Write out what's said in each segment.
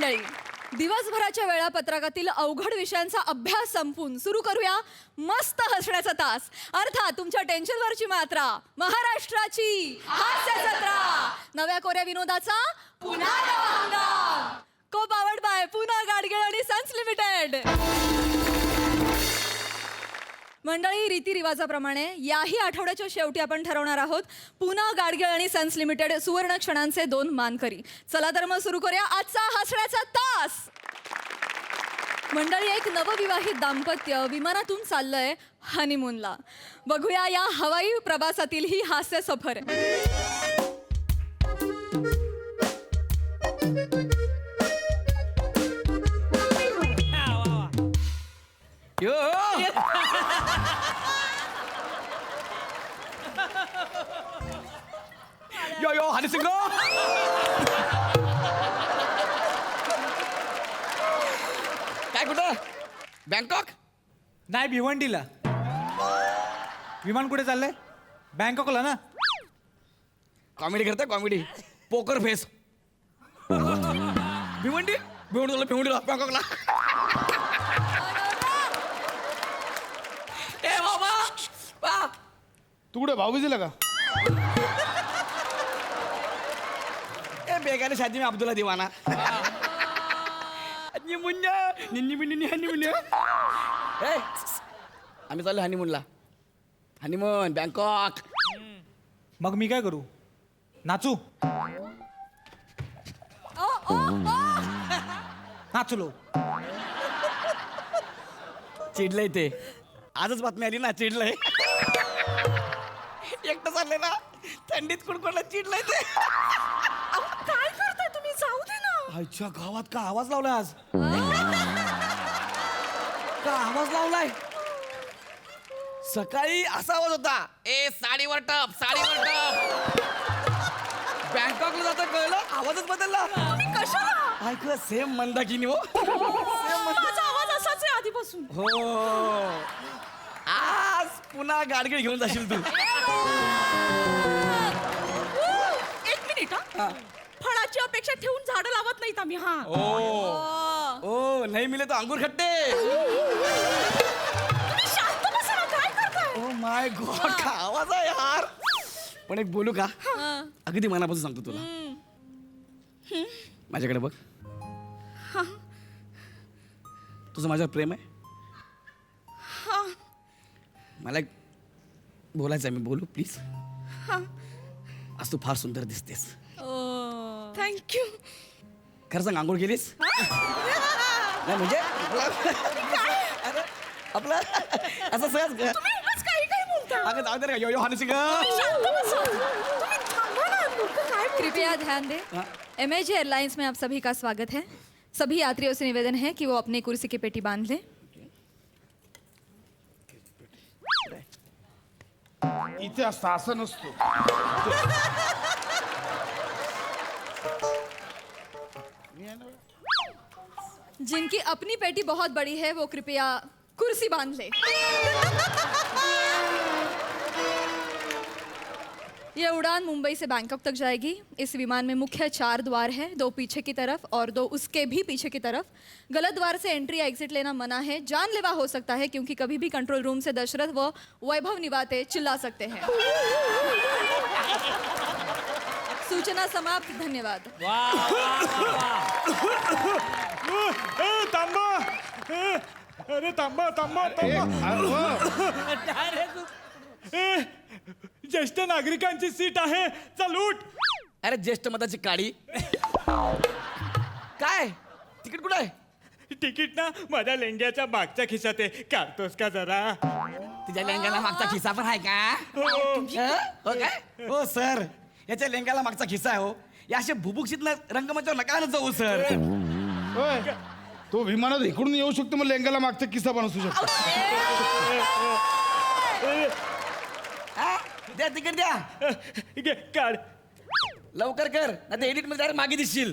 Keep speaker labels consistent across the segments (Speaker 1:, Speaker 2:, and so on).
Speaker 1: मंडळी, दिवसभराच्या वेळापत्रकातील अवघड विषयांचा अभ्यास संपून सुरू करूया मस्त हसण्याचा तास. अर्थात तुमच्या टेन्शनवरची मात्रा, महाराष्ट्राची हास्य जत्रा, नव्या कोऱ्या विनोदाचा पुन्हा नवा हंगाम. को पावर्ड बाय पुन्हा गाडगीळ आणि सन्स लिमिटेड. मंडळी, रीतिरिवाजाप्रमाणे याही आठवड्याच्या शेवटी आपण ठरवणार आहोत पुन्हा गाडगीळ आणि सन्स लिमिटेड सुवर्ण क्षणांचे 2 मानकरी. चला तर मग सुरू करूया आजचा हसण्याचा तास. मंडळी, एक नवविवाहित दाम्पत्य विमानातून चाललंय हनीमूनला. बघूया या हवाई प्रवासातील ही हास्य सफर.
Speaker 2: यो यो हनी सिंग काय कुठं बँकॉक
Speaker 3: नाही, भिवंडीला. विमान कुठे चाललंय? बँकॉकला ना.
Speaker 2: कॉमेडी करताय कॉमेडी पोकर फेस भिवंडी भिवंडीला बँकॉकला. ए बाबा बा
Speaker 4: तू कुठे भाऊबीजेला का?
Speaker 2: ए बेगाने शादी में अब्दुल्ला दीवाना आम्ही चाललो हनीमूनला. Honeymoon Bangkok.
Speaker 3: मग मी काय करू? नाचू? नाचलो.
Speaker 2: चिडलंय ते. आजच बातमी आली ना, चिडलंय. एकटं चाललंय ना, थंडीत कुडकुडला चिडलंय ते.
Speaker 1: काय करताय तुम्ही? जाऊ दे ना.
Speaker 2: आईच्या गावात का आवाज लावलाय आज? का आवाज लावलाय? सकाळी असा आवाज होता, ए साडीवर टप साडीवर टप. बँकॉकला जाता कळलं, आवाजच बदलला.
Speaker 1: कशाला?
Speaker 2: ऐक सेम मंदाकिनी. हो
Speaker 1: माझा आवाज असाच आहे आधीपासून.
Speaker 2: हो आज पुन्हा गाडगीळ घेऊन जाशील तू.
Speaker 1: एक मिनिट हा. फळाची अपेक्षा ठेवून झाडं लावत नाहीत आम्ही. हा
Speaker 2: ओ नाही मिले तो अंगूर खट्टे.
Speaker 1: तुम्ही शांत बसा ना. काय करताय?
Speaker 2: ओ माय गॉड, का आवाज आहे यार. पण एक बोलू का? अगदी मनापासून सांगतो तुला. माझ्याकडे बघ. तुझं माझ्यावर प्रेम आहे? मला एक बोलायचं आहे. मी बोलू प्लीज? आज तू फार सुंदर दिसतेस.
Speaker 1: थँक्यू.
Speaker 2: खरं सांग, आंघोळ केलीस? नाही म्हणजे आपलं असं सहज अगं जाऊ दे रे. यो यो हनी सिंग.
Speaker 1: कृपया ध्यान दें. MAG एयरलाइंस में आप सभी का स्वागत है. सभी यात्रियों से निवेदन है कि वो अपनी कुर्सी की पेटी बांध लें.
Speaker 4: इथे असं असं नसतो.
Speaker 1: जिनकी अपनी पेटी बहुत बड़ी है वो कृपया कुर्सी बांध ले. ये उड़ान मुंबई से बैंकॉक तक जाएगी. इस विमान में मुख्य 4 द्वार हैं, 2 पीछे की तरफ और 2 उसके भी पीछे की तरफ. गलत द्वार से एंट्री एग्जिट लेना मना है. जानलेवा हो सकता है क्योंकि कभी भी कंट्रोल रूम से दशरथ व वैभव निवाते चिल्ला सकते हैं. सूचना समाप्त. धन्यवाद.
Speaker 3: थांबा. अरे थांबा थांबा थांबा. ज्येष्ठ नागरिकांची सीट आहे, चल उठ.
Speaker 2: अरे ज्येष्ठ मताची काळी. काय तिकीट कुठं आहे?
Speaker 3: तिकीट ना माझ्या लेंग्याच्या मागच्या खिशात आहे. काढतोस का जरा?
Speaker 2: तुझ्या लेंग्याला मागचा खिसा पण आहे का? हो काय? हो सर, याच्या लेंग्याला मागचा खिसा आहे. हो या असे भुभुक्षित रंगमंचावर नका ना जाऊ सर.
Speaker 4: होय, तो विमानात इकडून येऊ शकतो, मग लेंगाला मागचा किस्सा पण असू शकतो.
Speaker 2: द्या तिकीट द्या.
Speaker 3: काढ
Speaker 2: लवकर कर, नाही तर एडिट मध्ये डायरेक्ट मागे दिसशील.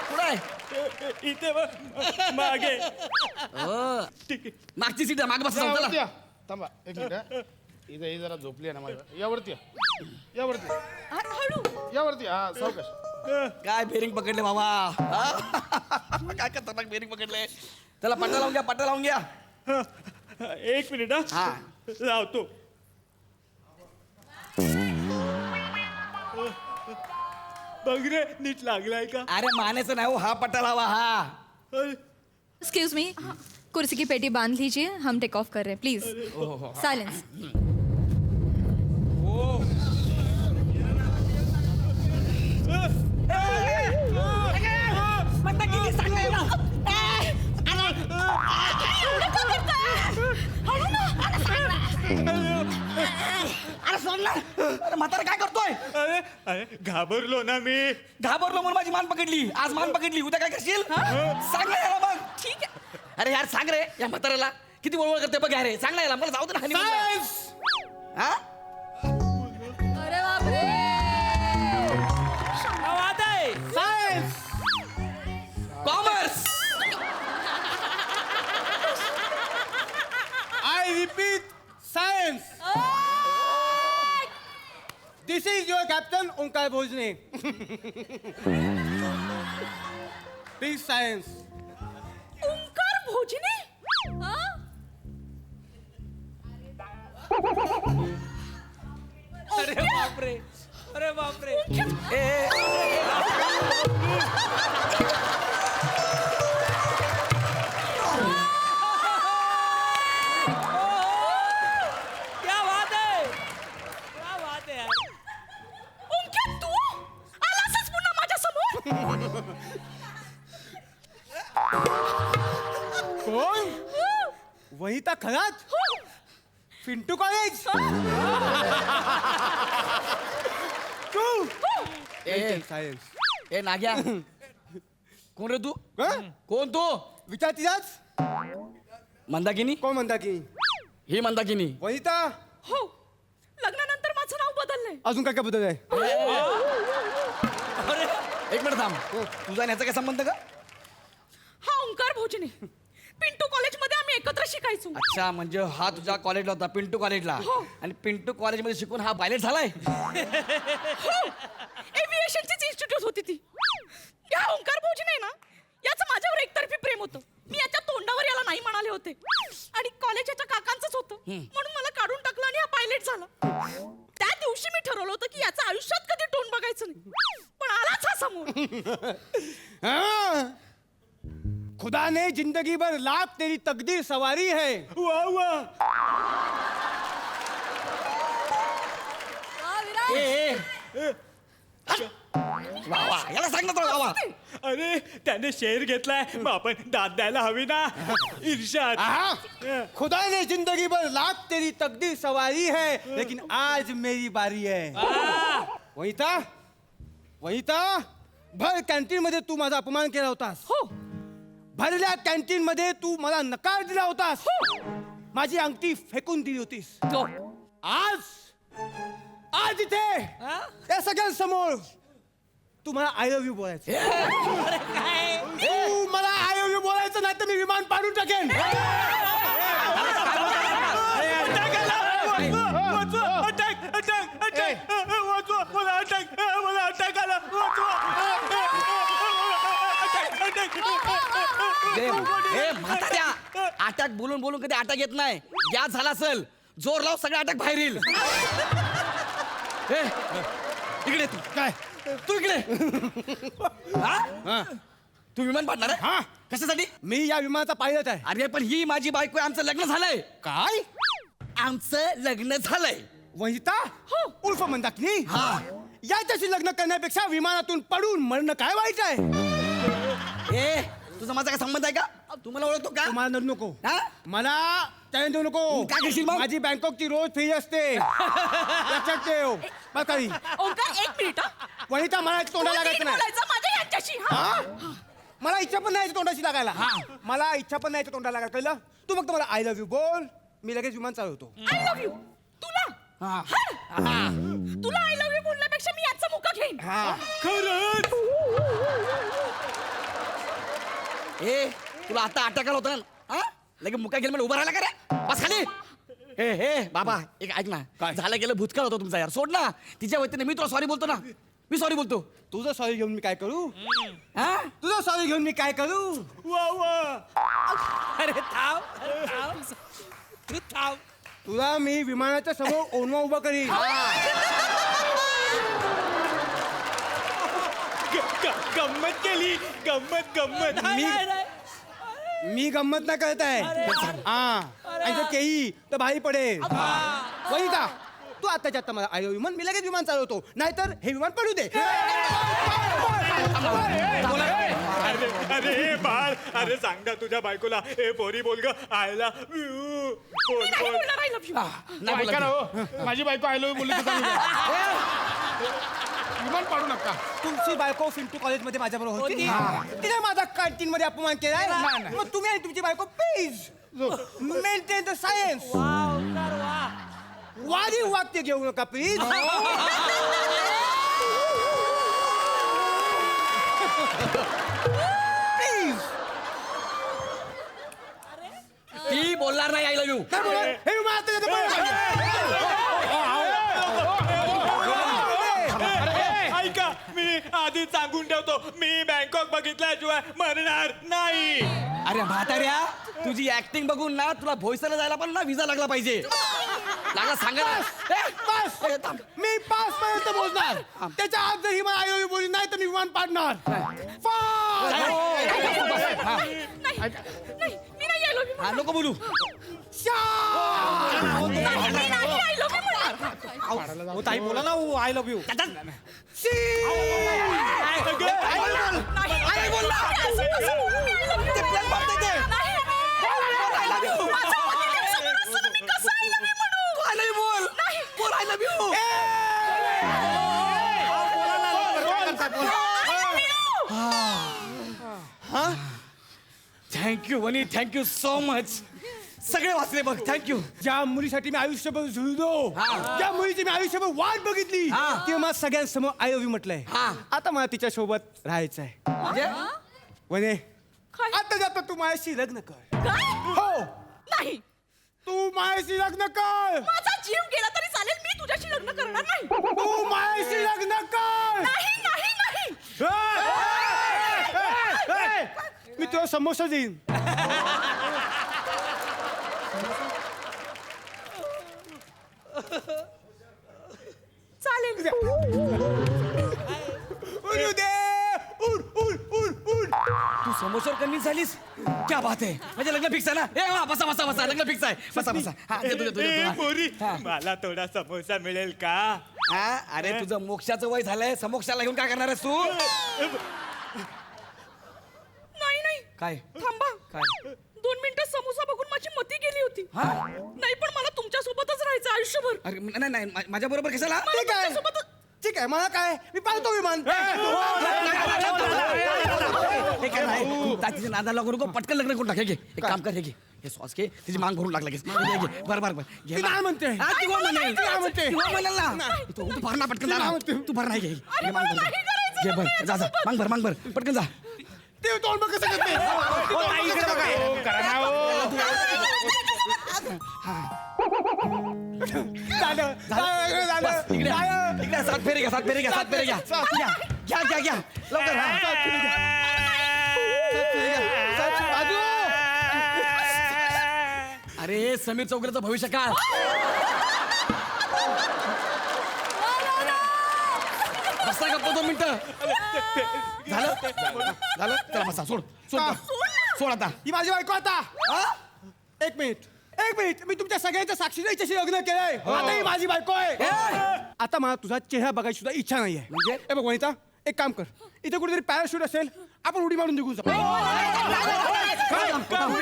Speaker 2: कुठं आहे?
Speaker 3: इथे मागे.
Speaker 2: हो मागची सीट मागे बस.
Speaker 4: यावरती या. थांबा एक मिनिट. इथे जरा झोपली आहे ना माझ्या. यावरती या. यावरती
Speaker 1: हळू.
Speaker 4: यावरती. हा सावकाश.
Speaker 2: काय बेरिंग पकडले बाबा हा? काय खतरनाक बेरिंग पकडले. त्याला पट्टा लावून घ्या, पट्टा लावून घ्या.
Speaker 3: एक मिनिट हा
Speaker 2: हा.
Speaker 3: लावतो. बघ रे नीट लागलाय का?
Speaker 2: अरे मानेचं नाही हो, हा पट्टा लावा हा.
Speaker 3: अरे,
Speaker 1: एक्सक्यूज मी, कुर्सी की पेटी बांध लीजिए, हम टेक ऑफ कर रहे हैं, प्लीज साइलेंस.
Speaker 2: अरे सोड ना. अरे म्हातारा काय करतोय.
Speaker 3: अरे अरे घाबरलो ना मी.
Speaker 2: घाबरलो म्हणून माझी मान पकडली. आज मान पकडली, उद्या काय करशील सांग ना याला मग.
Speaker 1: ठीक आहे.
Speaker 2: अरे यार सांग रे या म्हाताऱ्याला किती वळवळ करते बघ यार. सांग ना याला, मला जाऊ दे ना honeymoon ला. हा
Speaker 1: अरे बापरे.
Speaker 2: Commerce.
Speaker 5: I repeat, science. This is your captain, Onkar Bhojne. Please, science.
Speaker 1: Onkar Bhojne. हा?
Speaker 2: अरे बापरे, अरे बापरे. ए, क्या बात है, क्या बात है यार.
Speaker 1: ओंकार तू आलासच पुन्हा माझ्या समोर.
Speaker 5: कोण? वहिता खरात? पिंटू कॉलेज? तू?
Speaker 2: ए,
Speaker 5: सायन्स.
Speaker 2: ए नाग्या कोण रे तू. कोण तू.
Speaker 5: विचार तिलाच.
Speaker 2: मंदाकिनी.
Speaker 5: कोण म्हणता की?
Speaker 2: ही मंदाकिनी.
Speaker 5: वहिता?
Speaker 1: हो, लग्नानंतर माझं नाव बदललंय.
Speaker 5: अजून काय काय बदल आहे?
Speaker 2: अरे एक मिनिट थांब. तुझा आणि याचा काय संबंध का.
Speaker 1: हा ओंकार भोजने. पिंटू कॉलेजमध्ये आम्ही एकत्र शिकायचो.
Speaker 2: अच्छा म्हणजे हा तुझ्या कॉलेजला होता, पिंटू कॉलेजला. आणि पिंटू कॉलेजमध्ये शिकून हा पायलट झालाय.
Speaker 1: एव्हिएशनचीच इन्स्टिट्यूट होती ती. या ओंकार भोजने ना, याचं माझ्यावर एकतर्फी प्रेम होतं. मी याच्या तोंडावर याला नाही म्हणाले होते आणि कॉलेज याच्या काकांचंच होतं म्हणून मला काढून टाकलं आणि हा पायलट झाला. त्या दिवशी मी ठरवलं होतं की याचं आयुष्यात कधी तोंड बघायचं नाही, पण आलाच हा समोर.
Speaker 5: हाँ? खुदा ने जिंदगी भर लाख तेरी तकदीर सवारी है.
Speaker 3: वा वा.
Speaker 2: ए, ए. वा वा याला सांग ना तुला वा.
Speaker 3: अरे त्याने शेअर घेतलाय मग आपण दाद द्यायला हवी ना. इर्षाद.
Speaker 5: हाँ? खुदा ने जिंदगी भर लाख तेरी तकदीर सवारी है लेकिन आज मेरी बारी है. वहिता, वहिता, भर कॅन्टीन मध्ये तू माझा अपमान केला होतास.
Speaker 1: हो
Speaker 5: भरल्या कॅन्टीन मध्ये तू मला नकार दिला होतास. माझी अंगठी फेकून दिली होतीस. आज इथे या सगळ्यांसमोर तू मला आय लव्ह यू बोलायचं. तू मला आय लव्ह यू बोलायचं नाही तर मी विमान पाडून टाकेन.
Speaker 2: म्हाताऱ्या अटॅक बोलून बोलून कधी अटॅक येत नाही. गॅस झाला असेल जोर लाव सगळं अटॅक बाहेर येईल. ए, इकडे तू
Speaker 5: काय?
Speaker 2: तू इकडे. हा? तू विमान पाडणार आहे.
Speaker 5: हा.
Speaker 2: कशासाठी.
Speaker 5: मी या विमानाचा पायलट आहे.
Speaker 2: अरे पण ही माझी बायको आहे, आमचं लग्न झालंय.
Speaker 5: काय?
Speaker 2: आमचं लग्न झालंय.
Speaker 5: वहिता उर्फ मंदाकिनी.
Speaker 2: हा.
Speaker 5: याच्याशी लग्न करण्यापेक्षा विमानातून पडून मरणं काय वाईट आहे.
Speaker 2: ए तुझा माझा काय संबंध आहे का. तू मला ओळखतो का.
Speaker 5: मला नडू नको.
Speaker 2: हा?
Speaker 5: मला त्याने देऊ नको.
Speaker 2: काय करशील मग?
Speaker 5: माझी बँकॉकची रोज फी असते. लक्षात ठेव. बरं काही.
Speaker 1: ओंकार एक मिनिट.
Speaker 5: वनिता मला तोंडा लागायचं नाही.
Speaker 1: माझ्या यांच्याशी.
Speaker 5: हा? मला इच्छा पण नाही तोंडाशी लागायला. मला इच्छा पण नाही तोंडा लागायला. कळलं. तू फक्त मला आय लव्ह यू बोल. मी लगेच विमान चालवतो.
Speaker 1: I love you. तुला तुला आय लव्ह यू बोलण्यापेक्षा मी याचा मुका घेईन.
Speaker 3: खरंच.
Speaker 2: ए तुला आता अटॅक आला होता ना. लगे मुका गेलं मला उभा राहिला का रे. बस खाली. हे हे बाबा एक ऐक ना.
Speaker 5: काय?
Speaker 2: झालं गेलं भूतकाळ होतं तुमचा यार. सोड ना. तिच्या वतीने मी तुला सॉरी बोलतो ना. मी सॉरी बोलतो.
Speaker 5: तुझं सॉरी घेऊन मी काय करू?
Speaker 2: हा?
Speaker 5: तुझं सॉरी घेऊन मी काय करू?
Speaker 3: वा वा.
Speaker 2: अरे थांब तू थांब.
Speaker 5: तुला मी विमानाच्या समोर ओनवा उभा करीन.
Speaker 3: गंमत केली, गंमत गंमत.
Speaker 5: मी गंमत नाही करत आहे. हा आणि जर केही तर भारी पडेल. वनिता तू आताच्या आता मला आय विमान मी लगेच विमान चालवतो, नाहीतर हे विमान पडू दे.
Speaker 3: अरे अरे बाळ, अरे सांग ना तुझ्या बायकोला ए पोरी बोल ग आयला बोल बोल.
Speaker 2: नाही
Speaker 4: ऐका ना
Speaker 2: बोलायचं.
Speaker 4: हो, माझी बायको आय लव्ह बोलली तर चालेल का? विमान पाडू नका.
Speaker 5: तुमची बायको फिंटू कॉलेजमध्ये माझ्याबरोबर होती. तिने माझा कॅन्टीन मध्ये अपमान केलाय. मग तुम्ही आणि तुमची बायको प्लीज मेंटेन द सायन्स. वादी वाक्य घेऊ नका प्लीज. प्लीज.
Speaker 2: ती बोलणार नाही आय लव्ह यू.
Speaker 5: काय बोला? हे विमान आता येतं बरं.
Speaker 3: ऐका, मी आधी सांगून ठेवतो, मी बँकॉक बघितल्याशिवाय मरणार नाही.
Speaker 2: अरे म्हाताऱ्या, तुझी ऍक्टिंग बघून ना तुला भोईसरला जायला पण ना विजा लागला पाहिजे. लागला सांगा ना.
Speaker 5: बस. मी 5 पर्यंत मोजणार. त्याच्या आत जर ही मला आयोगी बोलली नाही तर मी विमान पाडणार. 5.
Speaker 2: हा नको बोलू.
Speaker 5: ताई बोला ना I love you.
Speaker 2: Thank you Vani, thank you so much. सगळे वाचले बघ, थँक्यू.
Speaker 5: ज्या मुलीसाठी मी आयुष्यभर झुलतो,
Speaker 2: हा.
Speaker 5: ज्या मुलीची मी आयुष्यभर वाट बघितली,
Speaker 2: हा.
Speaker 5: ती मला सगळ्यांसमोर आय लव्ह यू म्हटलंय.
Speaker 2: हा.
Speaker 5: आता मला तिच्या सोबत राहायचंय.
Speaker 2: म्हणजे
Speaker 5: वने आता जाता तू माझ्याशी लग्न कर. हो
Speaker 1: नाही,
Speaker 5: तू माझ्याशी लग्न कर.
Speaker 1: माझा जीव गेला तरी चालेल, मी तुझ्याशी लग्न करणार नाही.
Speaker 5: तू माझ्याशी लग्न कर.
Speaker 1: नाही नाही नाही.
Speaker 5: मी तुला समोसा देईन.
Speaker 1: चालेल.
Speaker 5: उडू दे. उड उड उड उड.
Speaker 2: तू समोर कन्व्हिन्स झालीस? क्या बात आहे. म्हणजे लग्न फिक्स आहे ना? ए वा, बसा बसा बसा, लग्न फिक्स आहे. बसा बसा. हा, देतो, देतो,
Speaker 3: ए
Speaker 2: देतो.
Speaker 3: पोरी,
Speaker 2: हा.
Speaker 3: मला थोडा समोसा मिळेल का?
Speaker 2: हा, अरे तुझं मोक्षाचं वय झालंय, समोक्षाला घेऊन काय करणार आहेस तू?
Speaker 1: नाही नाही,
Speaker 2: काय
Speaker 1: थांबा.
Speaker 2: काय
Speaker 1: 2 मिनिटं समोसा बघून माझी मती गेली होती.
Speaker 2: हा?
Speaker 1: नाही पण मला तुमच्या सोबतच राहायचं आयुष्यभर.
Speaker 2: अरे नाही नाही, माझ्या बरोबर कशाला?
Speaker 5: ठीक आहे ठीक आहे, मला काय, मी पाळतो विमान.
Speaker 2: हे काय नाही, तू तातीच्या नादाला लागू नको, पटकन लग्न करून टाक. हे घे, एक काम कर, हे घे, हे सॉस घे, तिची मांग भरून टाक लगेच. घे, घे. बरं बरं बरं घे.
Speaker 5: ती काय म्हणते?
Speaker 2: हा, ती कोण म्हणेल?
Speaker 5: ती काय म्हणते?
Speaker 2: ती कोण म्हणेल ना? तू भर ना पटकन जा ना. तू भर नाही घे. घे मांग भर. घे भर, जा जा, मांग भर, मांग भर, पटकन जा.
Speaker 5: ते तोंड बघ कसं करते. झालं, झालं.
Speaker 2: बस, इकडे इकडे 7 फेरे घ्या, 7 फेरे घ्या, 7 फेरे घ्या. घ्या घ्या घ्या घ्या लवकर. हा.
Speaker 5: बाजू.
Speaker 2: अरे समीर चौगुलेचं भविष्य काळ. बसा गप्प 2 मिनिटं. झालं झालं, चला बसा. सोड सोड सोड आता.
Speaker 5: ही माझी बायको आता. एक मिनिट मी तुमच्या सगळ्यांच्या साक्षीने हिच्याशी लग्न केलंय. आता ही माझी बायको आहे. आता मला तुझा चेहरा बघायची सुद्धा इच्छा नाहीये.
Speaker 2: म्हणजे?
Speaker 5: ए बघ वनिता, एक काम कर, इथे कुठेतरी पॅराशूट असेल, आपण उडी मारून निघून जाऊ.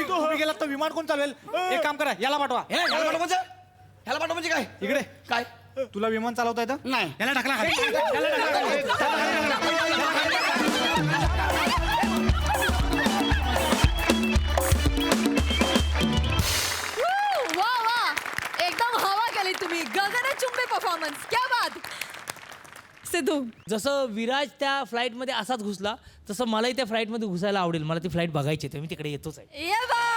Speaker 3: तुम्ही गेलात तर विमान कोण चालवेल? एक काम करा, याला पाठवा.
Speaker 2: हे ह्याला पाठव म्हणजे काय?
Speaker 3: इकडे
Speaker 2: काय
Speaker 3: तुला विमान चालवता येतं?
Speaker 2: नाही.
Speaker 3: याला टाकला खाली.
Speaker 1: वा वा, एकदम हवा केली तुम्ही. गगनचुंबी परफॉर्मन्स, क्या बात. सिद्धू,
Speaker 6: जसं विराज त्या फ्लाईटमध्ये असाच घुसला तसं मलाही त्या फ्लाईटमध्ये घुसायला आवडेल. मला ती फ्लाईट बघायची आहे, मी तिकडे येतोच आहे.
Speaker 1: ये बात.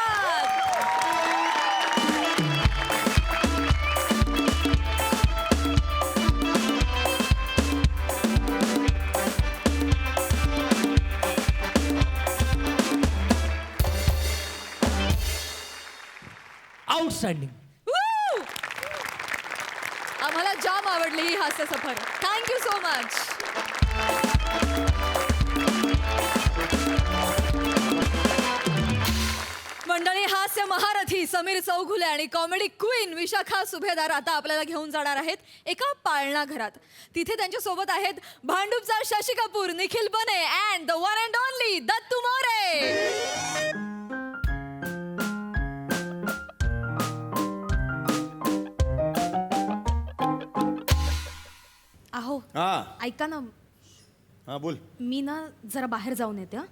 Speaker 6: आउटस्टँडिंग.
Speaker 1: आम्हाला जाम आवडली ही हास्य सफर. Thank you so much. मंडळी, हास्य महारथी समीर चौघुले आणि कॉमेडी क्वीन विशाखा सुभेदार आता आपल्याला घेऊन जाणार आहेत एका पाळणा घरात. तिथे त्यांच्या सोबत आहेत भांडूपचा शशी कपूर, निखिल बने and the one and only Dattu More. अहो
Speaker 7: हा
Speaker 1: ऐका ना,
Speaker 7: हा बोल.
Speaker 1: मी ना जरा बाहेर जाऊन येते. हं?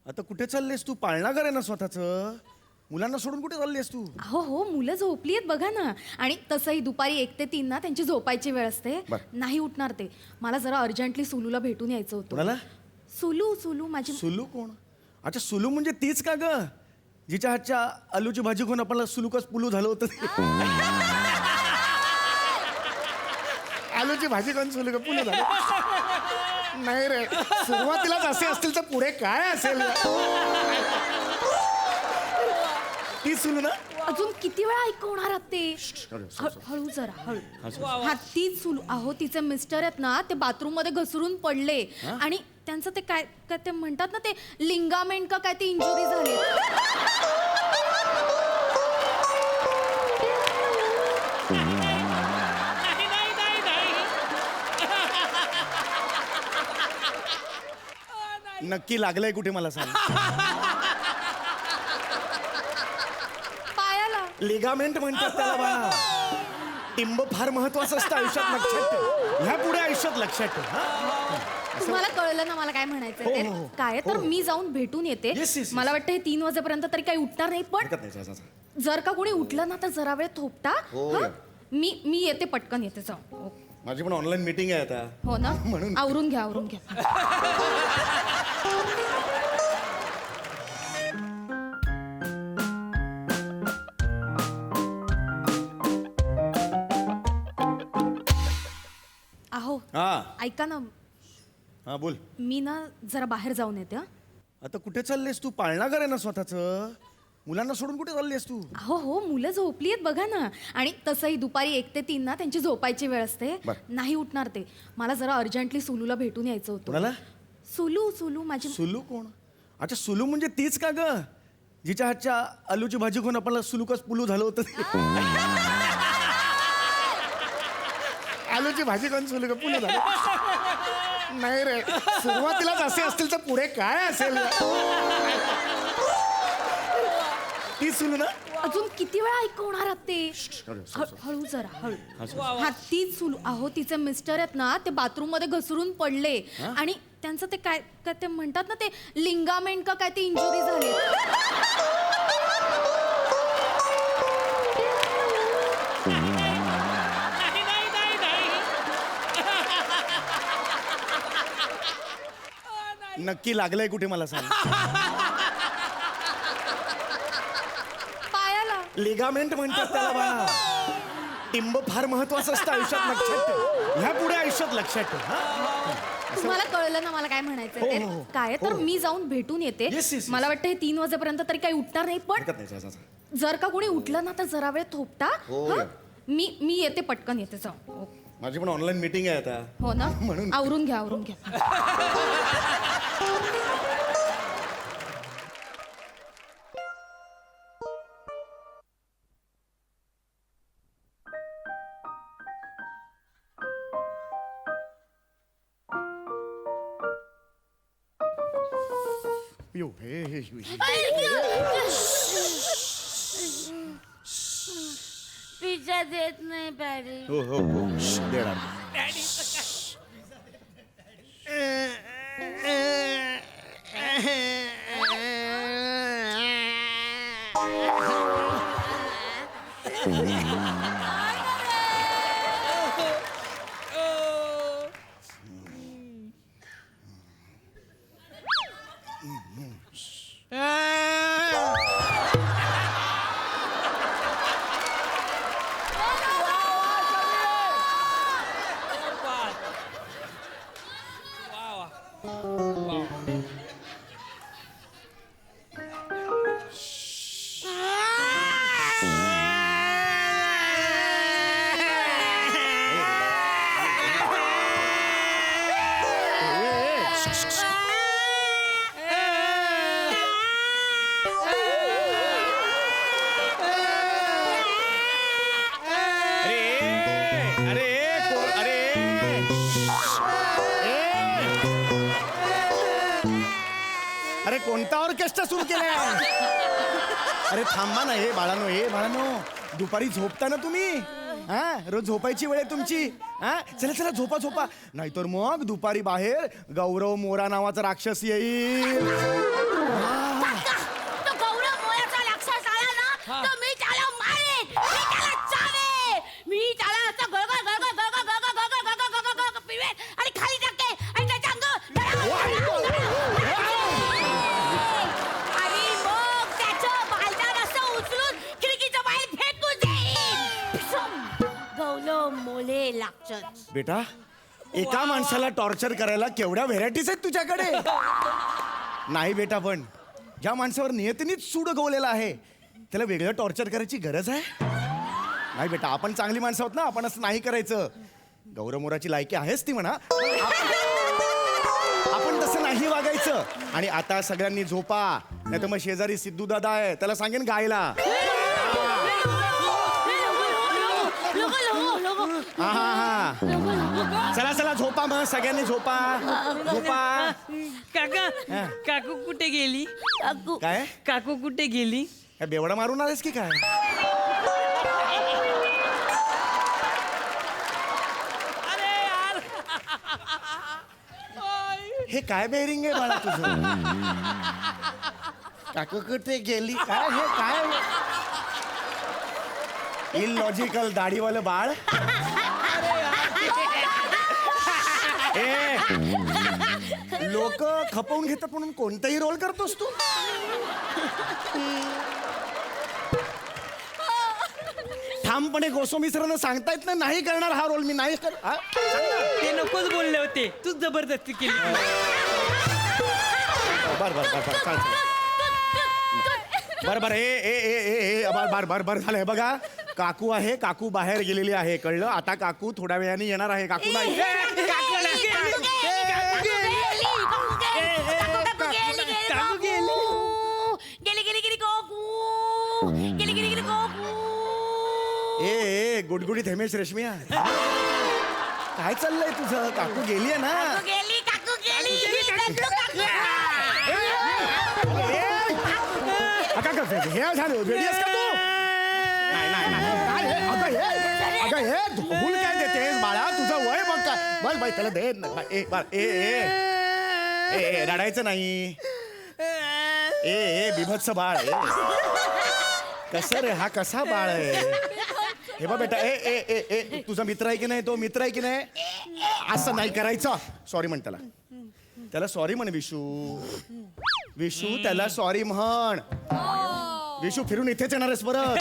Speaker 7: आता कुठे चाललेस तू? पाळणाघर आहे ना स्वतःच. मुलांना सोडून कुठे चाललीस तू?
Speaker 1: हो मुलं झोपली आहेत बघा ना. आणि तसंही दुपारी 1 ते 3 ना त्यांची झोपायची वेळ असते.
Speaker 7: बर.
Speaker 1: नाही उठणार ते. मला जरा अर्जंटली सुलूला भेटून यायचं होतं.
Speaker 7: कोणाला?
Speaker 1: सुलू माझी.
Speaker 7: सुलू कोण? अच्छा, सुलू म्हणजे तीच का ग, जिच्या हातच्या आलूची भाजी खाऊन आपल्याला सुलूकच पुलू झालं होतं.
Speaker 4: आलूची भाजी खाऊन सुलू का पुन्हा झालं? नाही रे, सुरुवातीलाच असे असतील तर पुढे काय असेल?
Speaker 7: ती सुलू ना?
Speaker 1: अजून किती वेळा ऐकवणार आहात ते? हळू जरा हळू. हा तीच सुलू. अहो तिचे मिस्टर आहेत ना, ते बाथरूम मध्ये घसरून पडले आणि त्यांचं ते काय काय ते म्हणतात ना, ते लिंगामेंट का काय ते इंजुरी झाली.
Speaker 7: नक्की लागलंय कुठे मला सांग.
Speaker 1: पायाला.
Speaker 7: लिगामेंट म्हणतात त्याला बा. टिंब फार महत्वाचं असतं आयुष्यात, लक्षात ठेव. ह्या पुढे आयुष्यात लक्षात ठेव. हा?
Speaker 1: तुम्हाला कळलं ना मला काय म्हणायचं
Speaker 7: हो,
Speaker 1: ते?
Speaker 7: हो, हो.
Speaker 1: काय तर मी जाऊन भेटून येते.
Speaker 7: Yes, yes, yes.
Speaker 1: मला वाटतं हे 3 वाजेपर्यंत तरी काही उठणार नाही. पण
Speaker 7: हरकत नाही, जा, जा, जा.
Speaker 1: जर का कोणी उठलं ना तर जरा वेळ थोपटा.
Speaker 7: हो.
Speaker 1: हं? मी येते, पटकन येते. जाऊ.
Speaker 7: माझी पण ऑनलाईन मीटिंग आहे आता.
Speaker 1: हो ना,
Speaker 7: म्हणून.
Speaker 1: आवरून घ्या. अहो
Speaker 7: हा
Speaker 1: ऐका ना,
Speaker 7: हा बोल.
Speaker 1: मी ना जरा बाहेर जाऊन येते. हं?
Speaker 7: आता कुठे चाललेस तू? पाळणाघर आहे ना स्वतःच. मुलांना सोडून कुठे चाललीस तू?
Speaker 1: हो मुलं झोपली आहेत बघा ना. आणि तसंही दुपारी 1 ते 3 ना त्यांची झोपायची वेळ असते.
Speaker 7: बर.
Speaker 1: नाही उठणार ते. मला जरा अर्जंटली सुलूला भेटून यायचं होतं.
Speaker 7: कोणाला?
Speaker 1: सुलू माझी.
Speaker 7: सुलू कोण? अच्छा, सुलू म्हणजे तीच का ग, जिच्या हातच्या आलूची भाजी खाऊन आपल्याला सुलूकच पुलू झालं होतं.
Speaker 4: आलूची भाजी खाऊन सुलू का पुन्हा झालं? नाही रे, सुरुवातीलाच असे असतील तर पुढे काय असेल?
Speaker 7: ती सुलू ना?
Speaker 1: अजून किती वेळा ऐकवणार आहात ते? हळू जरा हळू. हा तीच सुलू. अहो तिचे मिस्टर आहेत ना, ते बाथरूम मध्ये घसरून पडले आणि त्यांचं ते काय काय ते म्हणतात ना, ते लिंगामेंट का काय ते इंजुरी झाली.
Speaker 7: नक्की लागलंय कुठे मला सांग.
Speaker 1: पायाला.
Speaker 7: लिगामेंट म्हणतात त्याला बा. टिंब फार महत्वाचं असतं आयुष्यात, लक्षात ठेव. ह्या पुढे आयुष्यात लक्षात ठेव. हा?
Speaker 1: तुम्हाला कळलं ना मला काय म्हणायचं
Speaker 7: हो,
Speaker 1: ते?
Speaker 7: हो, हो.
Speaker 1: काय तर मी जाऊन भेटून येते.
Speaker 7: Yes, yes, yes.
Speaker 1: मला वाटतं हे 3 वाजेपर्यंत तरी काही उठणार नाही. पण
Speaker 7: हरकत नाही, जा, जा, जा.
Speaker 1: जर का कोणी उठलं ना तर जरा वेळ थोपटा.
Speaker 7: हो.
Speaker 1: हं? मी येते, पटकन येते. जाऊ.
Speaker 7: माझी पण ऑनलाईन मीटिंग आहे आता.
Speaker 1: हो ना,
Speaker 7: म्हणून.
Speaker 1: आवरून घ्या.
Speaker 7: यो, हे, हे, हे.
Speaker 8: पिझ्झा देत नाही पॅरी.
Speaker 7: हो हो हो, देणार. अरे कोणता ऑर्केस्ट्रा सुरू केलाय? अरे थांबा ना, हे बाळानो दुपारी झोपता ना तुम्ही? हा, रोज झोपायची वेळ आहे तुमची. हा, चला चला झोपा नाहीतर मग दुपारी बाहेर गौरव मोरा नावाचा राक्षस येईल.
Speaker 8: तो गौरव मोयाचा राक्षस आला ना, तर मी त्याला मारेन, मी त्याला चावेन, मी त्याला असं गळगळ पिळवेन आणि खाली टाकेन आणि त्याच्या आणि मग त्याचं बालदान असं उचलून खिडकीच्या बाहेर फेकून देईन. गौरव मोले राक्षस.
Speaker 7: बेटा, एका माणसाला टॉर्चर करायला केवढ्या व्हेरायटीज आहेत तुझ्याकडे. नाही बेटा, पण ज्या माणसावर नियतीनेच सूड गवलेला आहे त्याला वेगळं टॉर्चर करायची गरज आहे? नाही बेटा, आपण चांगली माणसं आहोत ना, आपण असं नाही करायचं. गौरव मोराची लायकी आहेच ती म्हणा, आपण तसं नाही वागायचं. आणि आता सगळ्यांनी झोपा, नाही तर मग शेजारी सिद्धू दादा आहे, त्याला सांगेन गायला. हा चला चला झोपा, मग सगळ्यांनी झोपा.
Speaker 6: काका काकू कुठे गेली?
Speaker 7: काय
Speaker 6: काकू कुठे गेली?
Speaker 7: काय बेवडा मारून आलेस की काय?
Speaker 6: अरे यार,
Speaker 7: हे काय बेरिंग आहे बाळा तुझं? काकू कुठे गेली? काय हे काय इलॉजिकल दाढीवालं बाळ? ए, लोक खपवून घेतात म्हणून कोणताही रोल करतोस तू? ठामपणे गोस्वामी सरांना सांगता येत नाही करणार हा रोल मी, नाही कर. हा?
Speaker 6: ते नकोच बोलले होते, तूच जबरदस्ती केली.
Speaker 7: बर बर झालंय बघा. काकू आहे, काकू बाहेर गेलेली आहे, कळलं? आता काकू थोड्या वेळाने येणार आहे. काकू नाही ए गुडगुडीत हेमेश रेशमिया, काय चाललंय तुझं? काकू गेली आहे ना? काय करते हे? झालं रेडी आहेस का तू? नाही अगं हे धूल काय देतेस बाळा? तुझं वय बघ काय. बस बाई त्याला दे. ए रडायचं नाही. ए बिभत्स बाळ. कसं रे, हा कसा बाळ आहे? हे बघ बेटा, ए तुझा मित्र आहे की नाही? तो मित्र आहे की नाही? असं नाही करायचं. सॉरी म्हण त्याला सॉरी म्हण. विशू त्याला सॉरी म्हण. विशू फिरून इथेच येणार आहेस परत.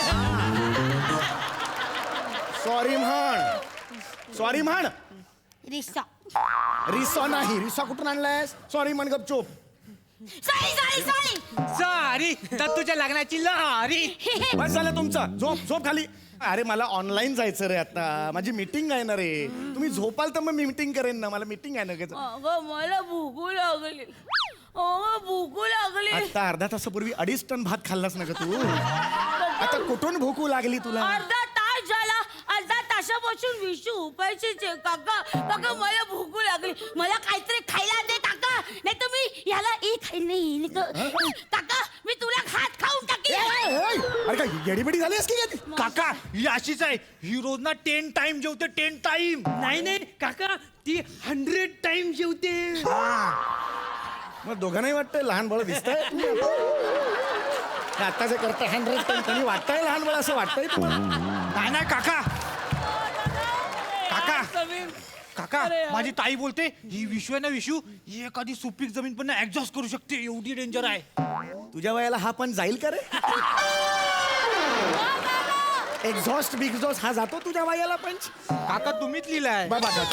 Speaker 7: सॉरी म्हण. रिसा नाही, रिसा कुठून आणलायस? सॉरी म्हण गपचूप.
Speaker 5: सॉरी तुझ्या लग्नाची लहारी.
Speaker 7: बस झालं तुमचं. झोप खाली. अरे मला ऑनलाईन जायचं रे आता, माझी मीटिंग आहे ना रे. तुम्ही झोपाल तर मग मी मीटिंग करेन ना, मला मीटिंग आहे ना.
Speaker 8: मला भूक लागली.
Speaker 7: आता अर्धा तासापूर्वी 2.5 टन भात खाल्लास ना ग तू? आता कुठून भूकू लागली तुला?
Speaker 8: अर्धा तास झाला, अर्धा तासापासून विशू उपायचे. काका मला भूक लागली, मला काहीतरी खायला दे काका, नाही तर मी याला नाही काका, मी तुला हात खाऊन टाकेन.
Speaker 7: अरे काय येडीबिडी झाली असती का?
Speaker 3: काका ही अशीच आहे, ही रोज ना 10 टाइम जेवते. 10 टाइम.
Speaker 6: नाही काका, ती 100 टाइम जेवते.
Speaker 7: मग दोघांनाही वाटतंय लहान बळ दिसतंय. आता जे करता 100 टन कोणी वाटतंय लहान बळ असं वाटतंय तुम्हाला?
Speaker 3: नाही काका. काका माझी ताई बोलते ही विशू आहे ना, विशू ही एखादी सुपीक जमीन पण ऍडजस्ट करू शकते, एवढी डेंजर आहे.
Speaker 7: तुझ्या वयाला हा पण जाईल का रे? एक्झॉस्ट बिगझॉस्ट हा जातो तुझ्या वयाला पण?
Speaker 3: काका तुम्हीच लिहिलाय.
Speaker 7: बाबा चल.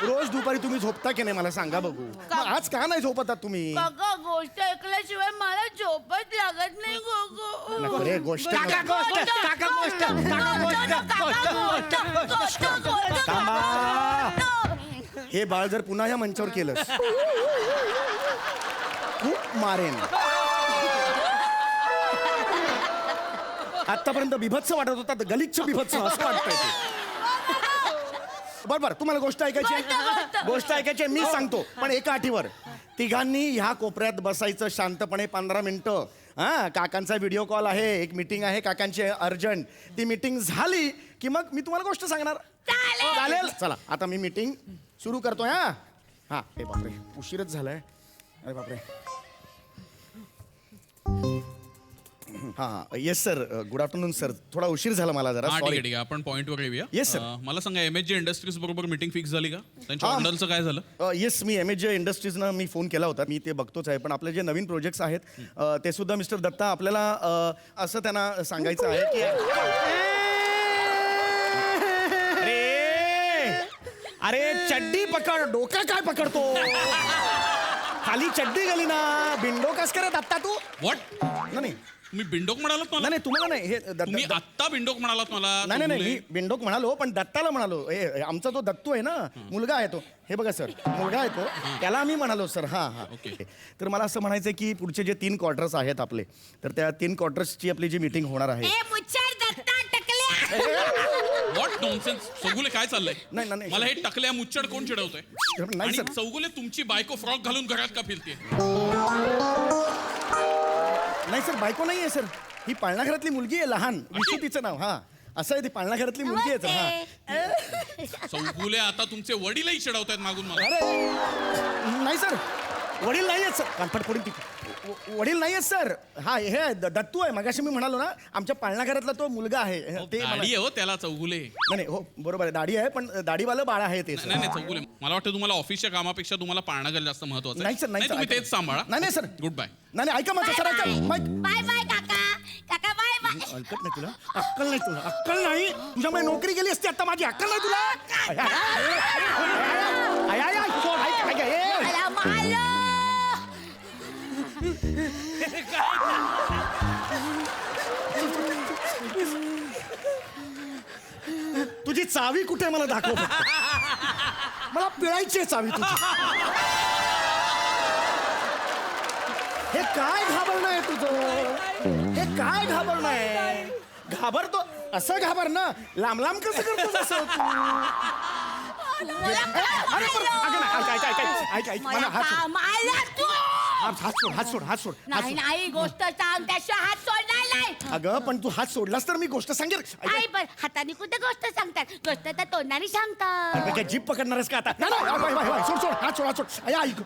Speaker 7: रोज दुपारी तुम्ही झोपता की नाही मला सांगा बघू. मग आज का नाही झोपतात तुम्ही?
Speaker 8: काका गोष्ट ऐकल्याशिवाय मला झोपच लागत नाही गोगो.
Speaker 7: नको रे, गोष्ट नको. थांबा. हे बाळ जर पुन्हा या मंचावर केलंस खूप मारेन. आतापर्यंत बिभत्स वाटत होता तर गलिच्छ बिभत्स असं वाटतंय ते. बरोबर तुम्हाला गोष्ट ऐकायची आहे? गोष्ट ऐकायची आहे, मी सांगतो पण एका अटीवर. तिघांनी ह्या कोपऱ्यात बसायचं शांतपणे 15 मिनिटं. हा, काकांचा व्हिडिओ कॉल आहे, एक मीटिंग आहे काकांची अर्जंट. ती मीटिंग झाली की मग मी तुम्हाला गोष्ट सांगणार. चालेल? चला आता मी मीटिंग सुरू करतोय. हा हा, हे बापरे उशीरच झालाय. अरे बापरे. हा yes sir, good afternoon sir. थोडा उशीर झाला मला जरा.
Speaker 9: हा ठीक आहे
Speaker 7: सॉरी.
Speaker 9: ठीक आहे आपण पॉईंटवर येऊया.
Speaker 7: Yes, sir.
Speaker 9: मला सांगा MSG इंडस्ट्रीज बरोबर मीटिंग फिक्स झाली का? त्यांच्या
Speaker 7: हा.
Speaker 9: ऑर्डरचं काय झालं?
Speaker 7: येस, मी MSG इंडस्ट्रीजनं मी फोन केला होता. मी ते बघतोच आहे. पण आपले जे नवीन प्रोजेक्ट्स आहेत ते सुद्धा मिस्टर दत्ता आपल्याला असं त्यांना सांगायचं आहे की अरे चड्डी पकड, डोका काय पकडतो? खाली चड्डी गेली ना. बिंडो कस करत आत्ता तू?
Speaker 9: व्हॉट?
Speaker 7: नाही
Speaker 9: मी बिंडोक म्हणालात मला?
Speaker 7: नाही तुम्हाला नाही, हे
Speaker 9: तुम्ही आत्ता बिंडोक म्हणालात मला.
Speaker 7: नाही नाही
Speaker 9: चौगुले.
Speaker 7: मी बिंडोक म्हणालो पण दत्ताला म्हणालो. आमचा जो दत्तू आहे ना, मुलगा आहे तो. हे बघा सर, मुलगा आहे तो, त्याला आम्ही म्हणालो सर. हा हा
Speaker 9: ओके.
Speaker 7: तर मला असं म्हणायचं की पुढचे जे 3 क्वार्टर्स आहेत आपले, तर त्या 3 क्वार्टर्सची आपली जी मीटिंग होणार आहे.
Speaker 8: ए मुच्छर दत्ता टकल्या.
Speaker 9: व्हॉट नॉनसेन्स चौगुले, काय चाललंय?
Speaker 7: नाही, नाही, नाही.
Speaker 9: मला हे टकल्या मुच्चड कोण चिडवतोय?
Speaker 7: नाही
Speaker 9: आणि
Speaker 7: सर.
Speaker 9: चौगुले तुमची बायको फ्रॉक घालून घरात का फिरते?
Speaker 7: नाही सर, बायको नाही आहे सर. ही पाळणा घरातली मुलगी आहे, लहान विशू तिचं नाव. हा असं आहे, ती पाळणा घरातली मुलगी आहे सर. हा
Speaker 9: चौगुले आता तुमचे वडीलही चिडवतायत मागून मला.
Speaker 7: अरे नाही सर, वडील नाही आहेत सर. कानफड फोडीन ती. वडील नाही आहेत सर. हा हे दत्तू आहे. मगाशी मी म्हणालो ना, आमच्या पाळणा घरातला तो मुलगा आहे. ते मला-
Speaker 9: दाढी आहे हो त्याला चौगुले.
Speaker 7: नाही नाही, हो बरोबर आहे, दाढी आहे पण दाढीवालं बाळ आहे ते सर.
Speaker 9: नाही नाही चौगुले, मला वाटतं तुम्हाला ऑफिसच्या कामापेक्षा तुम्हाला पाळणाघर जास्त महत्वाचं
Speaker 7: नाही सर, नाही सर,
Speaker 9: तुम्ही
Speaker 7: ऐका.
Speaker 9: तेच सांभाळा.
Speaker 7: नाही, नाही, सर.
Speaker 9: Good bye.
Speaker 7: नाही नाही, ऐका माझं सर, ऐका. माईक.
Speaker 8: बाय बाय काका. काका बाय बाय.
Speaker 7: ऐकत नाही तुला? अक्कल नाही तुला? अक्कल नाही? तुझ्यामुळे नोकरी गेली असती आता माझी. अक्कल नाही तुला? I, I, I, I, I, सोड, ऐक, ऐक, ए.
Speaker 8: मला मारलं.
Speaker 7: तुझी चावी कुठे मला दाखव फक्त. मला पिळायची आहे चावी तुझी. हे काय घाबरणं आहे तुझं? हे काय घाबरणं आहे? घाबरतो असं घाबर ना, लांब लांब कसं करतोस असं तू? अरे पण अगं नाही, ऐक, ऐक, ऐक, ऐक, ऐक, मला
Speaker 8: मला
Speaker 7: हात
Speaker 8: का
Speaker 7: सोड.
Speaker 8: मारला तू?
Speaker 7: हात सोड, हात सोड, हात सोड, हात
Speaker 8: नाही
Speaker 7: सोड.
Speaker 8: नाही, गोष्ट सांग. त्याशिवाय हात सोडणार नाही.
Speaker 7: अगं पण तू हात सोडलास तर मी गोष्ट सांगेल. ऐक,
Speaker 8: आई पण हाताने कुठे गोष्ट सांगतात? गोष्ट तर तोंडाने सांगतात.
Speaker 7: अरे काय जीप पकडणारच का आता? नाही, नाही, बाय, बाय, बाय, सोड सोड, हात सोड, हात सोड. ऐक, ऐक,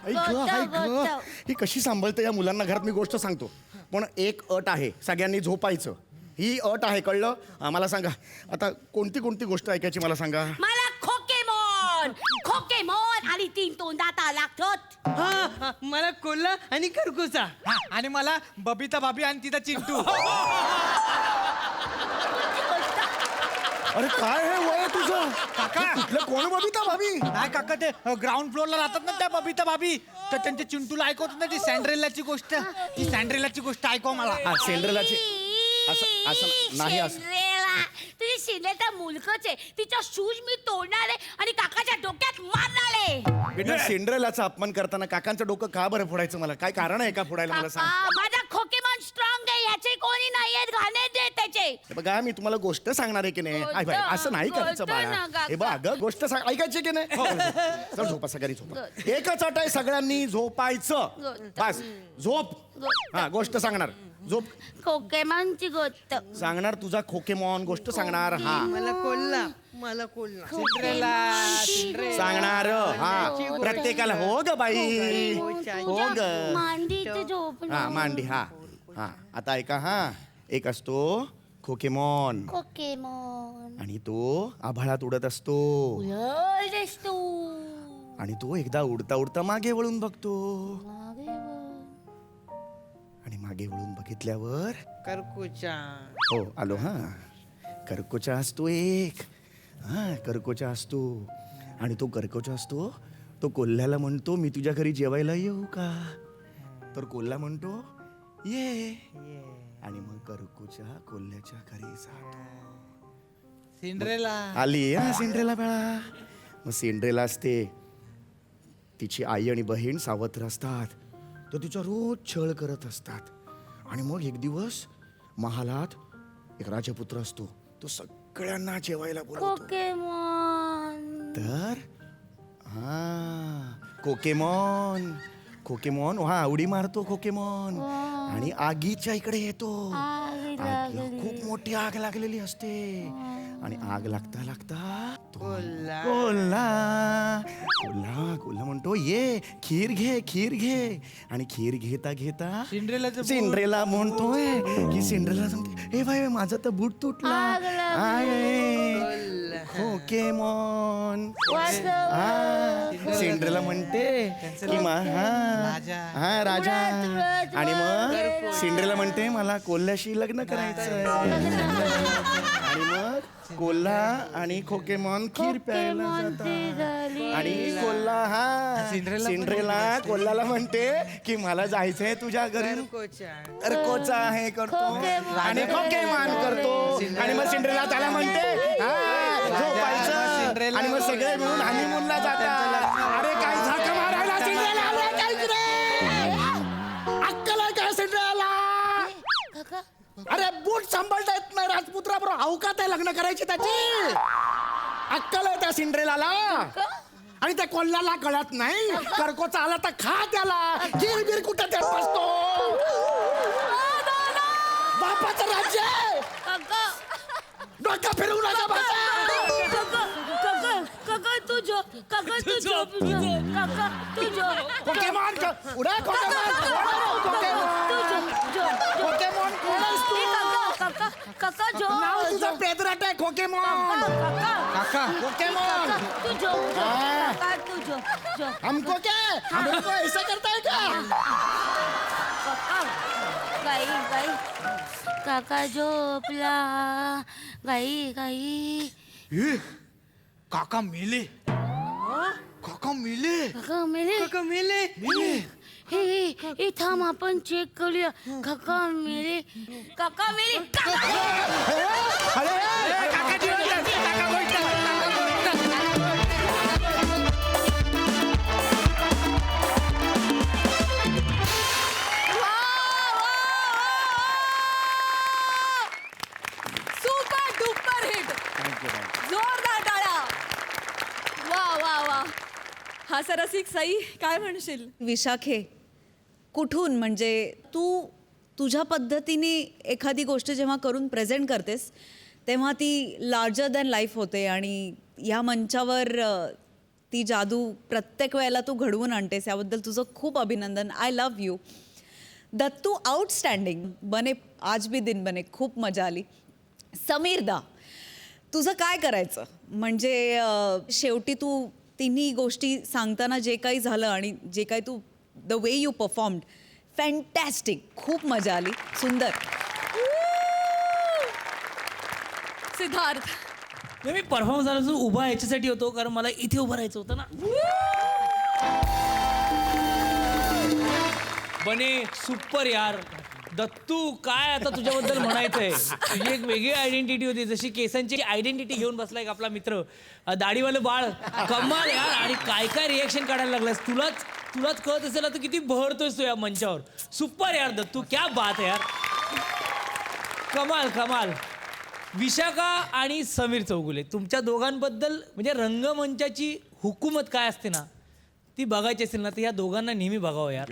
Speaker 8: गोष्ट,
Speaker 7: ऐक.
Speaker 8: गोष्ट.
Speaker 7: ही कशी सांभाळते या मुलांना घरात, मी गोष्ट सांगतो. पण एक अट आहे, सगळ्यांनी झोपायचं. ही अट आहे, कळलं? मला सांगा आता कोणती कोणती गोष्ट ऐकायची मला सांगा.
Speaker 8: मला खोकेमॉन खोकेमॉन आणि 3 तोंडाता लागतात.
Speaker 5: मला कोल्हा आणि खरकुसा. आणि मला बबिता भाभी आणि तिचा चिंटू.
Speaker 7: अरे काय हे वय तुझं?
Speaker 5: काका.
Speaker 7: कुठलं कोण बबिता भाभी?
Speaker 5: नाही काका, ते ग्राउंड फ्लोअरला राहतात ना त्या बबिता भाभी. तर त्यांच्या चिंटूला ऐकवत ना ती सँड्रेलाची गोष्ट. ती सँड्रेलाची गोष्ट ऐकव मला.
Speaker 7: हा, सेंड्रेलाची. असं नाही, असं.
Speaker 8: शिंड्रेला. तुझी शिंद्रेचा मुलकच आहे. तिचा शूज मी तोडणार आहे आणि काकाच्या डोक्यात मारणार आहे.
Speaker 7: बेटा, सेंड्रेलाचा अपमान करताना काकांचं डोकं का बरं फोडायचं? मला काय कारण आहे का फोडायला मला सांग.
Speaker 8: काका, माझा खोकेमॉन स्ट्रॉंग आहे. याचे कोणी नाहीयेत घाणे देत त्याचे.
Speaker 7: हे बघा, मी तुम्हाला गोष्ट सांगणार आहे की नाही?
Speaker 8: गोष्ट,
Speaker 7: आई बाई, असं नाही करायचं
Speaker 8: गोष्ट ना,
Speaker 7: बाळा.
Speaker 8: काका.
Speaker 7: हे बघ अगं, गोष्ट ऐकायची की नाही? हो, चल झोपा, सगळ्यांनी झोपा. एकच अट आहे, सगळ्यांनी झोपायचं.
Speaker 8: गोष्ट.
Speaker 7: बस झोप. हा, गोष्ट सांगणार. झोप.
Speaker 8: खोकेमॉनची गोष्ट.
Speaker 7: सांगणार तुझा खोकेमॉन, गोष्ट सांगणार. हा
Speaker 5: मला कोल्हा. मला कोल्हा. सिंड्रेला.
Speaker 7: सांगणार. हा, प्रत्येकाला. हो ग बाई, हो ग.
Speaker 8: मांडीचे झोप.
Speaker 7: हा, मांडी. हा हा, आता ऐका. हा, एक असतो खोकेमॉन
Speaker 8: खोकेमॉन.
Speaker 7: आणि तो आभाळात उडत असतो.
Speaker 8: उलटस तू.
Speaker 7: आणि तो एकदा उडता उडता मागे वळून बघतो. आणि मागे वळून बघितल्यावर
Speaker 5: करकुचा.
Speaker 7: हो आलो. हा, कर्कोचा असतो एक. हा, कर्कोचा असतो. आणि तो कर्कोचा असतो, तो कोल्ह्याला म्हणतो, मी तुझ्या घरी जेवायला येऊ का? तर कोल्हा म्हणतो, ये. आणि मग कर्कोचा कोल्ह्याच्या घरी जातो.
Speaker 5: सिंड्रेला.
Speaker 7: आली हा सिंड्रेला बाळा. मग सिंड्रेला असते तिची आई आणि बहीण सावत्र असतात तर तिचा रोज छळ करत असतात. आणि मग एक दिवस महालात एक राजपुत्र असतो. तो सगळ्यांना जेवायला बोलवतो.
Speaker 8: पोकेमॉन.
Speaker 7: तर कोकेमॉन कोकेमॉन उडी मारतो कोकेमॉन आणि आगीच्या इकडे येतो. खूप मोठी आग लागलेली असते आणि आग लागता लागता कोल्हा कोल्हा कोल्हा म्हणतो ये खीर घे आणि खीर घेता घेता सिंड्रेला म्हणतोय की सिंड्रेला सांगते ए बाई माझा तर बूट तुटला. कोकेमॉन सिंड्रेला म्हणते की राजा आणि मग सिंड्रेला म्हणते मला कोल्ह्याशी लग्न करायचंय. आणि मग कोल्हा आणि कोकेमॉन खीर प्यायला जातात आणि कोल्हा सिंड्रेला कोल्ह्याला म्हणते की मला जायचंय तुझ्या घरी अर्कोचा आहे करतो आणि कोकेमॉन करतो. आणि मग सिंड्रेला त्याला म्हणते झोपायचं आणि मग सगळे मिळून हनीमूनला जातात. अरे काय झाक मारायला सिंड्रेला अक्कल आहे का सिंड्रेला? अरे बूट सांभाळता येत नाही राजपुत्राबरोबर अवकात आहे लग्न करायची त्याची. अक्कल आहे त्या सिंड्रेलाला आणि त्या कोल्ह्याला कळत नाही. कर्कोचा आला तर खा त्याला. गिरबीर कुठं देत बसतो. बापाचं राज्य आहे. डोका फिरवू नका बाबा.
Speaker 8: काका तू जो काका
Speaker 7: कोकेमॉन उडा कोकेमॉन कोण आहेस तू?
Speaker 8: काका जो
Speaker 7: नाव तुझं पेदराट आहे कोकेमॉन.
Speaker 5: काका
Speaker 7: कोकेमॉन
Speaker 8: तू जो काका तू जो
Speaker 7: हमको ऐसा करता है क्या?
Speaker 8: गाई काका झोपला. गाई
Speaker 5: काका मेले. काका मेले.
Speaker 8: हे थांब आपण चेक करूया. काका मेले.
Speaker 1: Super duper hit. जोरदार टाळ्या. वा हा सरसिक सई काय म्हणशील?
Speaker 10: विशाखे, कुठून म्हणजे तू तुझ्या पद्धतीने एखादी गोष्ट जेव्हा करून प्रेझेंट करतेस तेव्हा ती लार्जर दॅन लाईफ होते आणि या मंचावर ती जादू प्रत्येक वेळेला तू घडवून आणतेस. याबद्दल तुझं खूप अभिनंदन. I love you. Dattu outstanding. बने आज भी दिन बने. खूप मजा आली. समीरदा, तुझं काय करायचं म्हणजे शेवटी तू तिन्ही गोष्टी सांगताना जे काही झालं आणि जे काही तू the way you performed fantastic. खूप मजा आली. सुंदर.
Speaker 1: सिद्धार्थ,
Speaker 6: मी परफॉर्मन्स झाला उभा याच्यासाठी होतो कारण मला इथे उभं राहायचं होतं ना. बने सुपर यार. दत्तू काय आता तुझ्याबद्दल म्हणायचंय. तुझी एक वेगळी आयडेंटिटी होती. जशी केसांची आयडेंटिटी घेऊन बसलाय आपला मित्र दाढीवालं बाळ. कमाल यार. आणि काय रिएक्शन काढायला लागलास. तुलाच कळत असेल आता किती बहरतोयस तू या मंचावर. सुपर यार दत्तू. क्या बात आहे यार. कमाल. विशाखा आणि समीर चौगुले, तुमच्या दोघांबद्दल म्हणजे रंगमंचाची हुकूमत काय असते ना ती बघायची असेल ना तर या दोघांना नेहमी बघावं यार.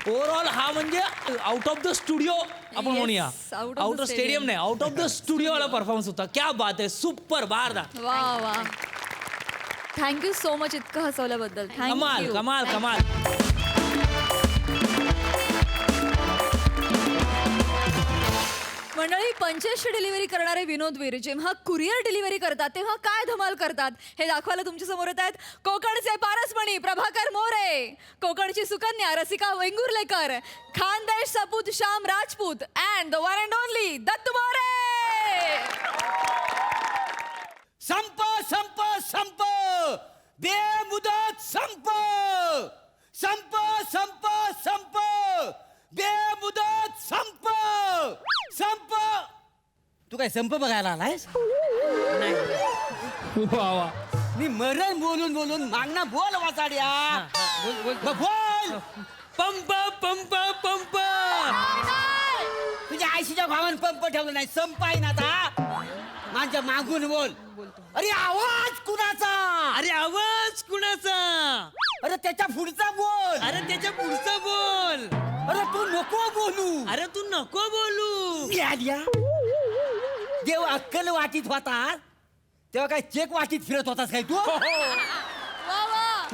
Speaker 6: ओव्हरऑल हा म्हणजे आउट ऑफ द स्टुडिओ आपण म्हणूया.
Speaker 1: out of
Speaker 6: out
Speaker 1: the
Speaker 6: of stadium नाही, आउट ऑफ द स्टुडिओ वाला परफॉर्मन्स होता. क्या बात आहे. सुपर. बारदार.
Speaker 1: वा थँक्यू सो मच इतकं हसवल्याबद्दल.
Speaker 6: कमाल.
Speaker 1: मंडळी, पंचेसची डिलिव्हरी करणारे विनोदवीर जेव्हा कुरिअर डिलिव्हरी करतात तेव्हा काय धमाल करतात हे दाखवायला तुमच्या समोर येत आहेत कोकणचे पारसमणी प्रभाकर मोरे, कोकणची सुकन्या रसिका वेंगुर्लेकर, खानदेश सपूत Shyam Rajput and the one and only Dattu More.
Speaker 2: संप बेमुदत संप बेमुदत संप.
Speaker 5: तू काय संप बघायला आलायस?
Speaker 6: वा
Speaker 5: मी मरण बोलून बोलून मागणं बोल वाचाड्या. मग बोल.
Speaker 6: Pump pump pump.
Speaker 5: तुझ्या आयशीच्या भावान पंप ठेवलं नाही, संप आहे ना आता. माझ्या मागून बोल. अरे आवाज कुणाचा?
Speaker 6: अरे आवाज कुणाचा?
Speaker 5: अरे त्याच्या पुढचा बोल.
Speaker 6: अरे त्याच्या पुढचं बोल.
Speaker 5: अरे तू नको बोलू.
Speaker 6: अरे तू नको बोलू.
Speaker 5: देव अक्कल वाटीत होता तेव्हा काय चेक वाटीत फिरत होतास काय तू?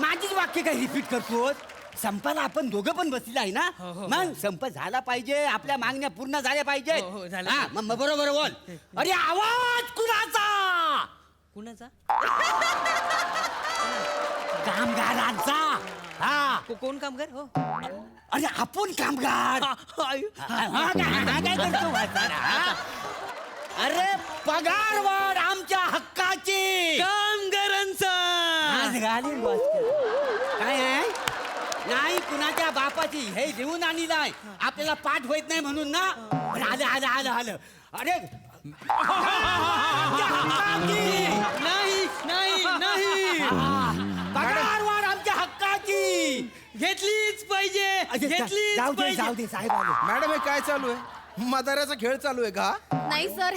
Speaker 5: माझीच वाक्य काय रिपीट करतोस? संपाला आपण दोघं पण बसलेलं आहे ना. मग संप झाला पाहिजे, आपल्या मागण्या पूर्ण झाल्या पाहिजेत.
Speaker 6: हो, झाल्या.
Speaker 5: हा, मग बरोबर बोल. अरे आवाज कुणाचा?
Speaker 6: कुणाचा?
Speaker 5: कामगारांचा. हा.
Speaker 6: कोण कामगार? हो.
Speaker 5: अरे आपण कामगार. हा काय करतो म्हातारा? अरे पगार वाढ आमच्या हक्काची.
Speaker 6: कामगारांचा.
Speaker 5: आज घालीन बॉस. काय आहे? नाही कुणाच्या बापाची हे लिहून आणि नाही आपल्याला पाठ होत नाही म्हणून ना. आलं आलं आलं आलं. अरे आमच्या हक्काची.
Speaker 6: नाही नाही नाही.
Speaker 5: पगार वाढ आमच्या हक्काची.
Speaker 6: घेतलीच पाहिजे. घेतलीच
Speaker 5: जाऊ दे
Speaker 6: पाहिजे.
Speaker 5: जाऊ दे साहेब आले.
Speaker 7: मॅडम हे काय चालू आहे? म्हाताऱ्याचा खेळ चालू आहे का?
Speaker 1: नाही सर,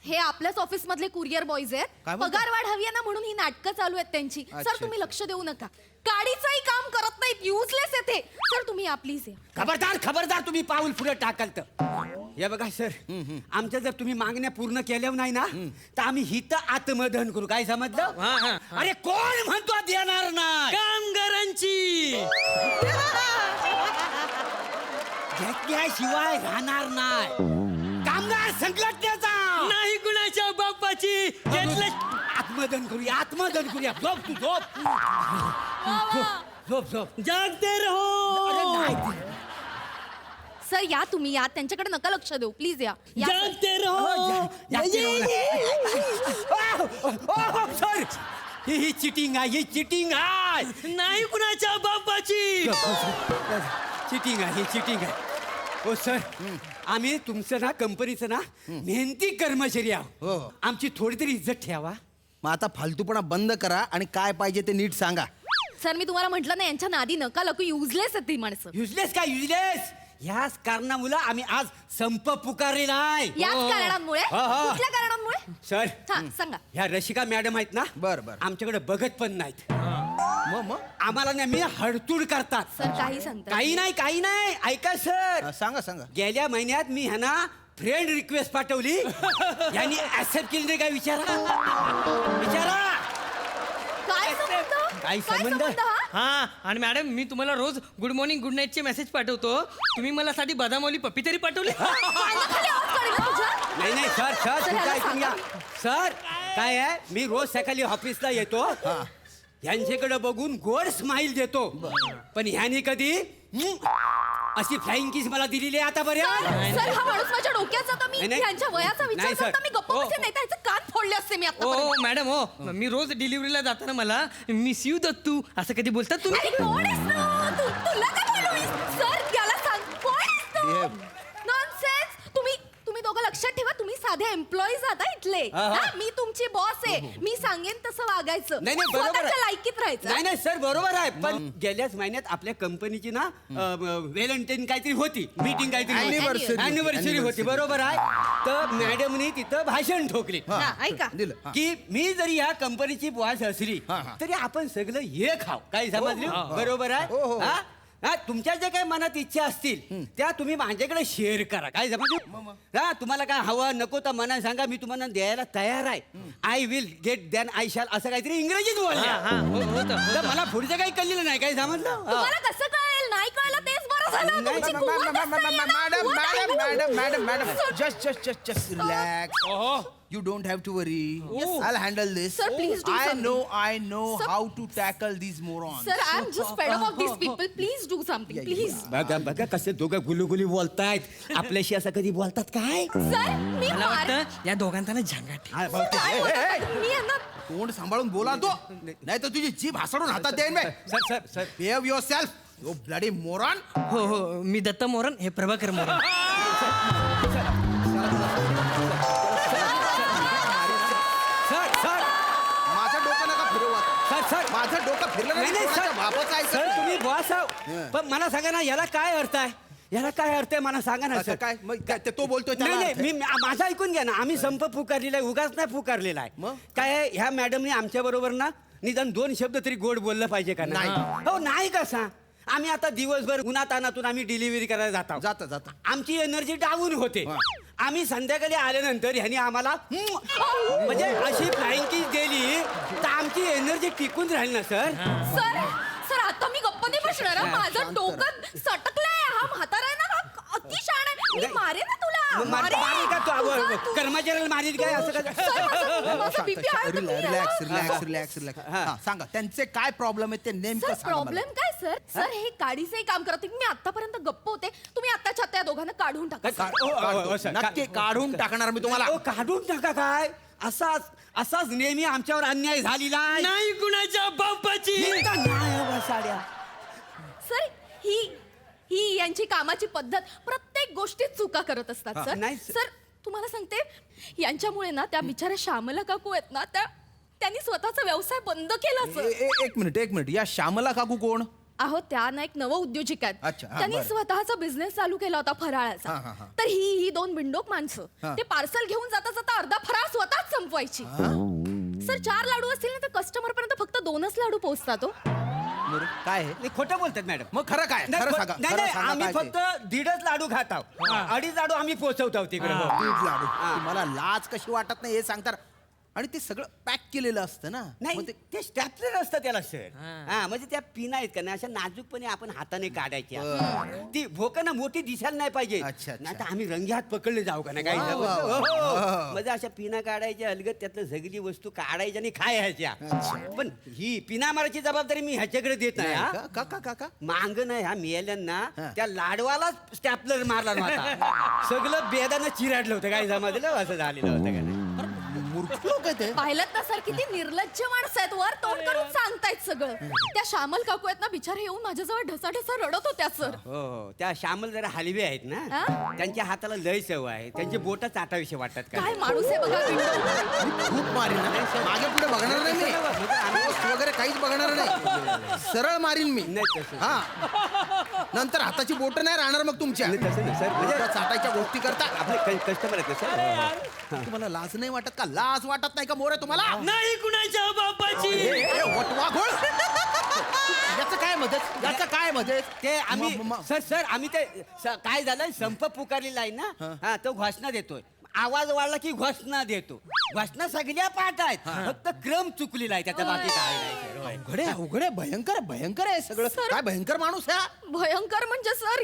Speaker 1: हे आपल्याच ऑफिस मधले कुरिअर बॉईज आहेत.
Speaker 7: काय बोलता?
Speaker 1: पगार वाढ हवी आहे ना म्हणून ही नाटकं चालू आहेत त्यांची.
Speaker 7: अच्छा.
Speaker 1: सर तुम्ही लक्ष देऊ नका. गाडीचंही काम करत नाहीत, युजलेस येते. सर तुम्ही या प्लीज या.
Speaker 5: खबरदार खबरदार तुम्ही पाऊल पुढे टाकाल तर. हे बघा सर, आमच्या जर तुम्ही मागण्या पूर्ण केल्या नाही ना तर आम्ही हित आत्मदहन करू. काय समजलं?
Speaker 6: हा, हा.
Speaker 5: अरे कोण म्हणतो देणार नाही?
Speaker 6: कामगारांची.
Speaker 5: घेतल्याशिवाय राहणार नाही. कामगार संघटनेचा.
Speaker 6: नाही कुणाच्या बापाची. घेतलं.
Speaker 5: आत्मदहन करूया, आत्मदहन करूया. झोप तू झोप. झोप झोप.
Speaker 6: जागते
Speaker 5: अरे
Speaker 6: रहो.
Speaker 5: नाही.
Speaker 1: सर या तुम्ही या, त्यांच्याकडे नका लक्ष देऊ प्लीज या. या, सर.
Speaker 6: जागते रहो.
Speaker 5: सर ही चिटिंग आहे, ही चिटिंग आहे.
Speaker 6: नाही कुणाच्या बापाची.
Speaker 5: चिटिंग आहे, ही चिटिंग आहे. हो सर, आम्ही तुमचं ना कंपनीचं ना मेहनती कर्मचारी आहोत. आमची थोडी तरी इज्जत ठेवा.
Speaker 7: मग आता फालतूपणा बंद करा आणि काय पाहिजे ते नीट सांगा.
Speaker 1: सर मी तुम्हाला म्हटलं ना यांच्या नादी नका लागू. युजलेस आहेत ती माणसं.
Speaker 5: युजलेस काय युजलेस? ह्याच कारणामुळे आम्ही आज संप पुकारलेला आहे.
Speaker 1: याच कारणांमुळे?
Speaker 5: हो, हो.
Speaker 1: कुठल्या कारणांमुळे?
Speaker 5: सर
Speaker 1: हा सांगा.
Speaker 5: ह्या रशिका मॅडम आहेत ना.
Speaker 7: बरं.
Speaker 5: आमच्याकडे बघत पण नाहीत.
Speaker 7: मग
Speaker 5: आम्हाला नेहमी हडतूड करतात.
Speaker 1: सर काही सांगता.
Speaker 5: काही नाही ऐका सर.
Speaker 7: सांगा सांगा.
Speaker 5: गेल्या महिन्यात मी ह्यांना फ्रेंड रिक्वेस्ट पाठवली. यांनी ऍक्सेप्ट केली नाही. काय विचारा.
Speaker 1: काय संबंध?
Speaker 5: काय
Speaker 1: काय
Speaker 5: संबंध?
Speaker 1: संबंध हा?
Speaker 6: हा आणि मॅडम मी तुम्हाला रोज गुड मॉर्निंग गुड नाईटचे मेसेज पाठवतो. तुम्ही मला साठी बदामवली पप्पी तरी पाठवली.
Speaker 1: पाण्याखाली आवाज काढेल ना तुझ्या?
Speaker 5: नाही सर
Speaker 1: सर,
Speaker 5: तुमचं
Speaker 1: याला
Speaker 5: ऐकून घ्या.
Speaker 1: सांगा.
Speaker 5: सर काय आहे, मी रोज सकाळी ऑफिसला येतो. ह्यांच्याकडे बघून गोड स्माइल देतो. पण ह्यानी कधी अशी फ्लाइंग किस मला दिलेली आहे आतापर्यंत.
Speaker 1: सर हा माणूस माझ्या डोक्यात जाता. मी
Speaker 5: नाही.
Speaker 1: त्यांच्या वयाचा विचार
Speaker 5: नाही, सर.
Speaker 1: करता मी गप्प
Speaker 6: हो.
Speaker 1: बसते. नाही तर ह्याचे कान फोडले असते मी
Speaker 6: हो
Speaker 1: आता.
Speaker 6: मॅडम हो. मी रोज डिलिव्हरीला जाताना मला मिस यू दत्तू असं कधी बोलतात तुम्ही?
Speaker 1: अरे कोण आहेस तू? तुला काय बोलू? सर याला सांग कोण आहेस तू? नॉनसेन्स. तुम्ही दोघं लक्षात ठेवा. तुम्ही साधे एम्प्लॉईज आहात हा इथले. हा, मी तुमची बॉस आहे. मी सांगेन तसं वागायचं.
Speaker 5: नाही बरोबर
Speaker 1: स्वतःच्या
Speaker 5: आहे.
Speaker 1: लायकीत राहायचं.
Speaker 5: नाही सर बरोबर आहे. पण गेल्याच महिन्यात आपल्या कंपनीची ना व्हॅलेंटाईन काहीतरी होती. मीटिंग काहीतरी
Speaker 7: Anniversary.
Speaker 5: अॅनिव्हर्सरी होती. बरोबर आहे. तर मॅडमनी तिथं भाषण ठोकले
Speaker 1: हा, ऐका.
Speaker 7: दिलं.
Speaker 5: की मी जरी या कंपनीची बॉस असली तरी आपण सगळं हे खाऊ. काय समजली? बरोबर आहे. हा? हा, तुमच्या ज्या काही मनात इच्छा असतील त्या तुम्ही माझ्याकडे शेअर करा. काय समजलं? हा, तुम्हाला काय हवं नको तर मना सांगा. मी तुम्हाला द्यायला तयार आहे. I will get than I shall असं काहीतरी इंग्रजीत बोलल्या. तर मला पुढचं काही कळलेलं नाही. काय समजलं?
Speaker 1: तुम्हाला कसं कळेल? नाही कळलं तेच बरं झालं.
Speaker 5: नाही,
Speaker 1: तुमची कुवतच नाहीये ना. कुवत आहे ना.
Speaker 7: Madam just relax. You don't have to worry. I'll handle this.
Speaker 1: Sir, please do something.
Speaker 7: I know
Speaker 1: Sir-
Speaker 7: how to tackle these morons.
Speaker 1: Sir, I'm just fed up of these people. Please do something, please.
Speaker 5: बघा कसे दोघं गुलुगुली बोलतायत. आपल्याशी असं कधी बोलतात काय?
Speaker 1: Sir, मी
Speaker 6: मला
Speaker 1: मार-
Speaker 6: वाटतं या दोघांचा ना झंगाट.
Speaker 5: हा, बहुतेक.
Speaker 1: काय बोलता? मी यांना
Speaker 7: तोंड सांभाळून बोला तो, नाही तर तुझी जीभ हासडून हातात देईन बे.
Speaker 5: Sir
Speaker 7: Behave yourself, you bloody moron.
Speaker 6: हो मी दत्त मोरन हे प्रभाकर मोरन.
Speaker 5: सर
Speaker 7: माझं डोकं नका फिरवा. माझं डोकं फिरलं
Speaker 5: नाही, नाही,
Speaker 7: कोणाच्या
Speaker 5: सर.
Speaker 7: बापाचं ऐकत
Speaker 5: सर
Speaker 7: नाही.
Speaker 5: तुम्ही बॉस आहो. पण मला सांगा ना याला काय अर्थ आहे याला काय अर्थ आहे मला सांगा ना
Speaker 7: असं
Speaker 5: सर
Speaker 7: काय मग काय ते तो बोलतोय
Speaker 5: नाही
Speaker 7: त्याला
Speaker 5: नाही
Speaker 7: अर्थ आहे.
Speaker 5: मी माझं ऐकून घ्या ना आम्ही संप पुकारलेला आहे उगाच नाही पुकारलेला आहे
Speaker 7: मग?
Speaker 5: काय आहे, ह्या मॅडमने आमच्या बरोबर ना निदान 2 शब्द तरी गोड बोललं पाहिजे का
Speaker 7: नाही.
Speaker 5: हो नाही कसा आम्ही आता दिवसभर उन्हातानातून आम्ही डिलिव्हरी करायला जातो
Speaker 7: जाता
Speaker 5: आमची एनर्जी डाऊन होते आम्ही संध्याकाळी आल्यानंतर ह्यांनी आम्हाला म्हणजे अशी फ्लाइंग किस दिली तर आमची एनर्जी टिकून राहील ना सर
Speaker 1: सर सर आता मी गप्प नाही बसणार हं. माझं
Speaker 7: शांत
Speaker 1: डोकं सटकलंय हा म्हातारा आहे ना हा अति शहाणा आहे मी मारे ना तुला
Speaker 5: मारी का
Speaker 1: तुझा
Speaker 5: तू
Speaker 1: तू.
Speaker 5: कर्मचाऱ्याला मारील काय असं काय
Speaker 1: सर, माझं BP आहे तर तुम्ही
Speaker 7: रिलॅक्स
Speaker 1: याला-
Speaker 7: रिलॅक्स रिलॅक्स रिलॅक्स हा सांगा त्यांचे काय प्रॉब्लेम आहे ते नेमकं
Speaker 1: सर
Speaker 7: सांगा मला.
Speaker 1: प्रॉब्लेम काय सर हे काडीचे काम करत होते. मी आतापर्यंत गप्प होते तुम्ही आत्ताच्या त्या दोघांना काढून टाका सर.
Speaker 7: काढतो. नक्की काढून टाकणार मी तुम्हाला
Speaker 5: ओ, काढून टाका काय असाच नेहमी आमच्यावर अन्याय झालेला आहे.
Speaker 6: नाही कुणाच्या बापाची
Speaker 5: ही का नाही हवं साड्या
Speaker 1: सर ही यांची कामाची पद्धत प्रत्येक गोष्टीत चुका करत असतात सर
Speaker 5: नाही, सर.
Speaker 1: सर तुम्हाला सांगते यांच्यामुळे ना त्या बिचाऱ्या श्यामला काकू आहेत ना त्यांनी स्वतःचा व्यवसाय बंद केला सर
Speaker 7: एक मिनिट या श्यामला काकू कोण
Speaker 1: अहो त्या ना एक नव उद्योजिक आहेत
Speaker 7: अच्छा, हा,
Speaker 1: त्यांनी
Speaker 7: बरं.
Speaker 1: स्वतःचा बिझनेस चालू केला होता
Speaker 7: हा, हा,
Speaker 1: फराळाचा
Speaker 7: हा.
Speaker 1: तर ही 2 बिंडोक माणसं
Speaker 7: हा.
Speaker 1: ते पार्सल घेऊन जाता जाता अर्धा फराळ स्वतःच संपवायची सर 4 लाडू असतील ना तर कस्टमर पर्यंत फक्त 2च लाडू पोहोचतात हो
Speaker 7: काय आहे?
Speaker 5: नाही, खोटं बोलतात मॅडम
Speaker 7: मग खरं काय
Speaker 5: नाही,
Speaker 7: खरं सांगा
Speaker 5: नाही,
Speaker 7: खरं
Speaker 5: नाही,
Speaker 7: सांगा
Speaker 5: आम्ही
Speaker 7: काय ते.
Speaker 5: फक्त 1.5 लाडू खात आहोत 2.5 लाडू आम्ही पोहोचवतो तिकडे हो.
Speaker 7: दीड लाडू मला लाज कशी वाटत नाही हे सांगता आणि ते सगळं पॅक केलेलं असतं ना
Speaker 5: नाही
Speaker 7: मग ते
Speaker 5: ते स्टॅपलर असतं त्याला सर हा म्हणजे त्या पिना आहेत का ना अशा नाजूकपणे आपण हाताने काढायच्या ती भोकं ना मोठी दिसायला नाही पाहिजे
Speaker 7: अच्छा, अच्छा.
Speaker 5: नाही तर आम्ही रंग्यात पकडले जाऊ का नाही काही
Speaker 7: वा, वा, वा.
Speaker 5: म्हणजे अशा पिना काढायच्या अलगत त्यातलं सगळी वस्तू काढायच्या आणि खायच्या पण ही पिना मारायची जबाबदारी मी ह्याच्याकडे देत नाही हा.
Speaker 7: का का का का
Speaker 5: मांग नाही ह्या मिळाल्यांना
Speaker 7: हा.
Speaker 5: त्या लाडवालाच स्टॅपलर मारला नव्हता सगळं बेदानं चिराडलं होतं काही जमादिलं असं झालेलं होतं का नाही
Speaker 7: मूर्ख लोक आहे ते
Speaker 1: पाहिलं ना सर किती निर्लज्ज माणसं आहेत वर तोंड करून सांगतायत सगळं त्या श्यामल काकू आहेत ना बिचारे येऊन माझ्याजवळ ढसाढसा रडत होत्या सर
Speaker 5: हो हो त्या श्यामल जरा हलवे आहेत ना
Speaker 1: हा?
Speaker 5: त्यांच्या हाताला लय सवय आहे त्यांचे बोट चाटाविषयी वाटतात का
Speaker 1: काय माणूस आहे बघा बिंडो.
Speaker 7: खूप मारीन ना. मागे पुढे बघणार नाही मी पोस्ट वगैरे काहीच बघणार नाही सरळ मारीन मी
Speaker 5: नाही तसं.
Speaker 7: हा नंतर हाताची बोट नाही राहणार मग तुमच्या
Speaker 5: नाही, तसं नाही, सर. म्हणजे-
Speaker 7: बोटं चाटायच्या गोष्टी करता
Speaker 5: आपले कस्टमर आहेत ना, सर
Speaker 7: तुम्हाला लाज नाही वाटत का लाज वाटत नाही का मोरे तुम्हाला
Speaker 6: नाही कुणाच्या बापाची
Speaker 7: वटवा घोळ याचं काय मदत याचं काय मदत
Speaker 5: ते आम्ही
Speaker 7: म- म-
Speaker 5: सर आम्ही ते काय झालं संप पुकारलेला आहे ना हा तो घोषणा देतोय आवाज वाढला की घोषणा देतो घोषणा सगळ्या पाठ आहेत फक्त क्रम चुकलेला आहे त्याचा बाकी काय नाही सर. होय.
Speaker 7: अवघड आहे भयंकर भयंकर आहे सगळं काय भयंकर माणूस आहे
Speaker 1: भयंकर म्हणजे सर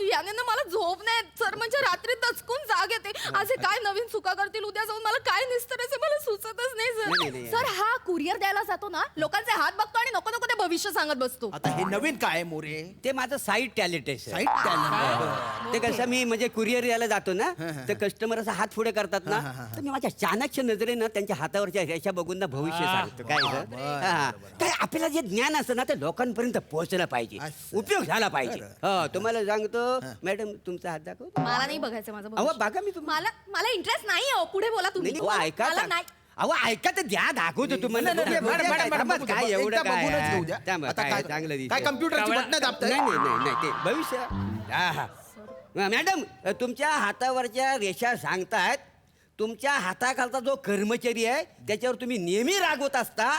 Speaker 1: याने ना मला झोप नाही येत. सर म्हणजे रात्री दचकून जाग येते आज हे काय नवीन चुका करतील उद्या जाऊन मला काय निस्तरायचं मला सुचतच नाही
Speaker 5: नाही,
Speaker 1: सर
Speaker 5: नाही.
Speaker 1: सर हा कुरिअर द्यायला जातो ना लोकांचे हात बघतो आणि नको नको ते भविष्य सांगत बसतो
Speaker 7: आता हे नवीन काय आहे मोरे
Speaker 5: ते माझं साईड टॅलेंट आहे सर.
Speaker 7: साईड टॅलेंट
Speaker 5: ते कसं मी म्हणजे कुरिअर यायला जातो ना तर कस्टमर असं हात पुढे करतात ना तर मी माझ्या चाणक्य नजरेनं त्यांच्या हातावरच्या रेषा बघून ना भविष्य सांगतो काय सर? हा. काय आपल्याला जे ज्ञान असतं ना ते लोकांपर्यंत पोहोचलं पाहिजे
Speaker 7: असं.
Speaker 5: उपयोग झाला पाहिजे हो तुम्हाला सांगतो मॅडम तुमचा हात दाखव
Speaker 1: मला नाही बघायचं माझं
Speaker 5: अहो
Speaker 1: भविष्य.
Speaker 5: बघा मी तुम्हाला
Speaker 1: मला इंटरेस्ट नाही आहे पुढे बोला तुम्ही
Speaker 5: नाही, नाही, ऐका
Speaker 1: मला
Speaker 5: सांग.
Speaker 1: नाही
Speaker 5: अहो ऐका तर द्या दाखवतो तुम्हाला
Speaker 7: नाही, नाही,
Speaker 5: बघूया,
Speaker 7: मॅडम,
Speaker 5: काय,
Speaker 7: मॅडम,
Speaker 5: थांबा,
Speaker 7: बघू
Speaker 5: काय
Speaker 7: द्या.
Speaker 5: एवढं
Speaker 7: एकदा
Speaker 5: काय
Speaker 7: बघूनच
Speaker 5: आहे?
Speaker 7: घेऊ द्या.
Speaker 5: थांबा,
Speaker 7: आता
Speaker 5: काय
Speaker 7: काय-
Speaker 5: चांगलं दिसतंय.
Speaker 7: काय कम्प्युटरची बटणं दाबताय?
Speaker 5: नाही नाही नाही ते भविष्य हा, हा. मॅडम तुमच्या हातावरच्या रेषा सांगतायत तुमच्या हाताखालचा जो कर्मचारी आहे त्याच्यावर तुम्ही नेहमी रागवत असता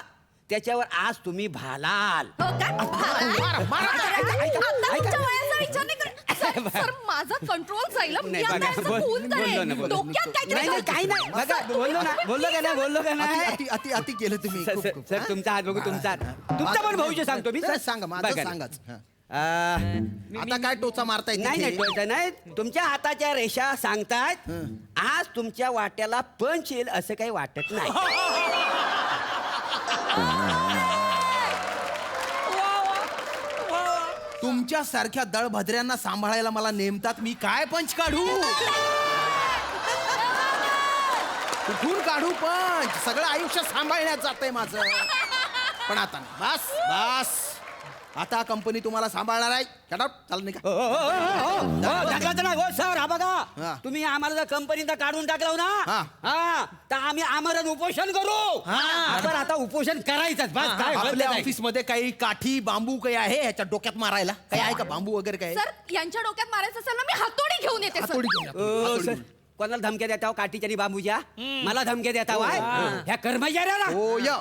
Speaker 5: त्याच्यावर आज तुम्ही भालाल
Speaker 1: हो का? आता तुमच्या वयाचा विचार नाही करत. सर माझा कंट्रोल जाईल मी
Speaker 5: नाही,
Speaker 1: आता
Speaker 5: बघा,
Speaker 1: याचं
Speaker 5: बोल-
Speaker 1: खून
Speaker 5: बोललो
Speaker 1: करेन.
Speaker 5: ना, बोललो.
Speaker 1: डोक्यात काहीतरी
Speaker 5: नाही नाही काही नाही बघा बोललो ना बोललो का नाही बोललो का नाही
Speaker 7: अति अति अति केलं तुम्ही
Speaker 5: सर,
Speaker 7: खूप-
Speaker 5: सर,
Speaker 7: खूप.
Speaker 5: सर, तुमचा हात बघू तुमचा हात तुमचा पण भविष्य सांगतो मी
Speaker 7: नाही, सांगा माझं
Speaker 5: बघा.
Speaker 7: सांगाच हा.
Speaker 5: आ,
Speaker 7: आता काय टोचा मारताय
Speaker 5: नाही नाही
Speaker 7: तिथे?
Speaker 5: टोचा नाही तुमच्या हाताच्या रेषा सांगतायत आज तुमच्या वाट्याला पंच येईल असं काही वाटत नाही
Speaker 7: तुमच्या सारख्या दळभद्र्यांना सांभाळायला मला नेमतात मी काय पंच काढू कुठून काढू पंच सगळं आयुष्य सांभाळण्यात जातंय माझं पण आता नाही. बस बस आता कंपनी तुम्हाला सांभाळणार आहे शटअप चाल नाही का
Speaker 2: ढकलायचं नाही हो सर. हा
Speaker 7: हा.
Speaker 2: बघा तुम्ही आम्हाला जर कंपनीत काढून टाकलं ना
Speaker 7: हा.
Speaker 2: हा तर आम्ही आमरण उपोषण करू.
Speaker 5: आपण आता उपोषण करायचंच बस काय
Speaker 7: आपल्या ऑफिस मध्ये काही काठी बांबू काही आहे ह्याच्या डोक्यात मारायला काही आहे का बांबू वगैरे काय
Speaker 1: सर यांच्या डोक्यात मारायचं असेल ना मी हातोडी घेऊन येते सर.
Speaker 7: हातोडी घेऊन या, हातोडी घेऊन या.
Speaker 2: कोणाला धमक्या देता काठीच्या आणि बांबूच्या? मला धमक्या देता वाय ह्या कर्मचाऱ्याला?
Speaker 7: हो या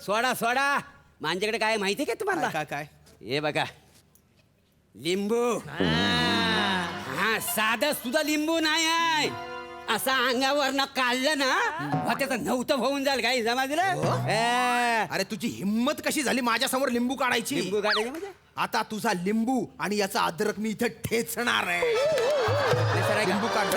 Speaker 2: सोडा सोडा. माझ्याकडे काय माहिती का तुम्हाला?
Speaker 7: काय काय
Speaker 2: हे बघा लिंबू. हा साधा सुद्धा लिंबू नाही आहे. असा अंगावरनं काढलं ना त्याचं नव्हतं होऊन जाईल काही समजलं?
Speaker 7: अरे तुझी हिम्मत कशी झाली माझ्या समोर लिंबू काढायची?
Speaker 2: लिंबू काढायचे म्हणजे
Speaker 7: आता तुझा लिंबू आणि याचा अद्रक मी इथे ठेचणार आहे.
Speaker 2: लिंबू काढ.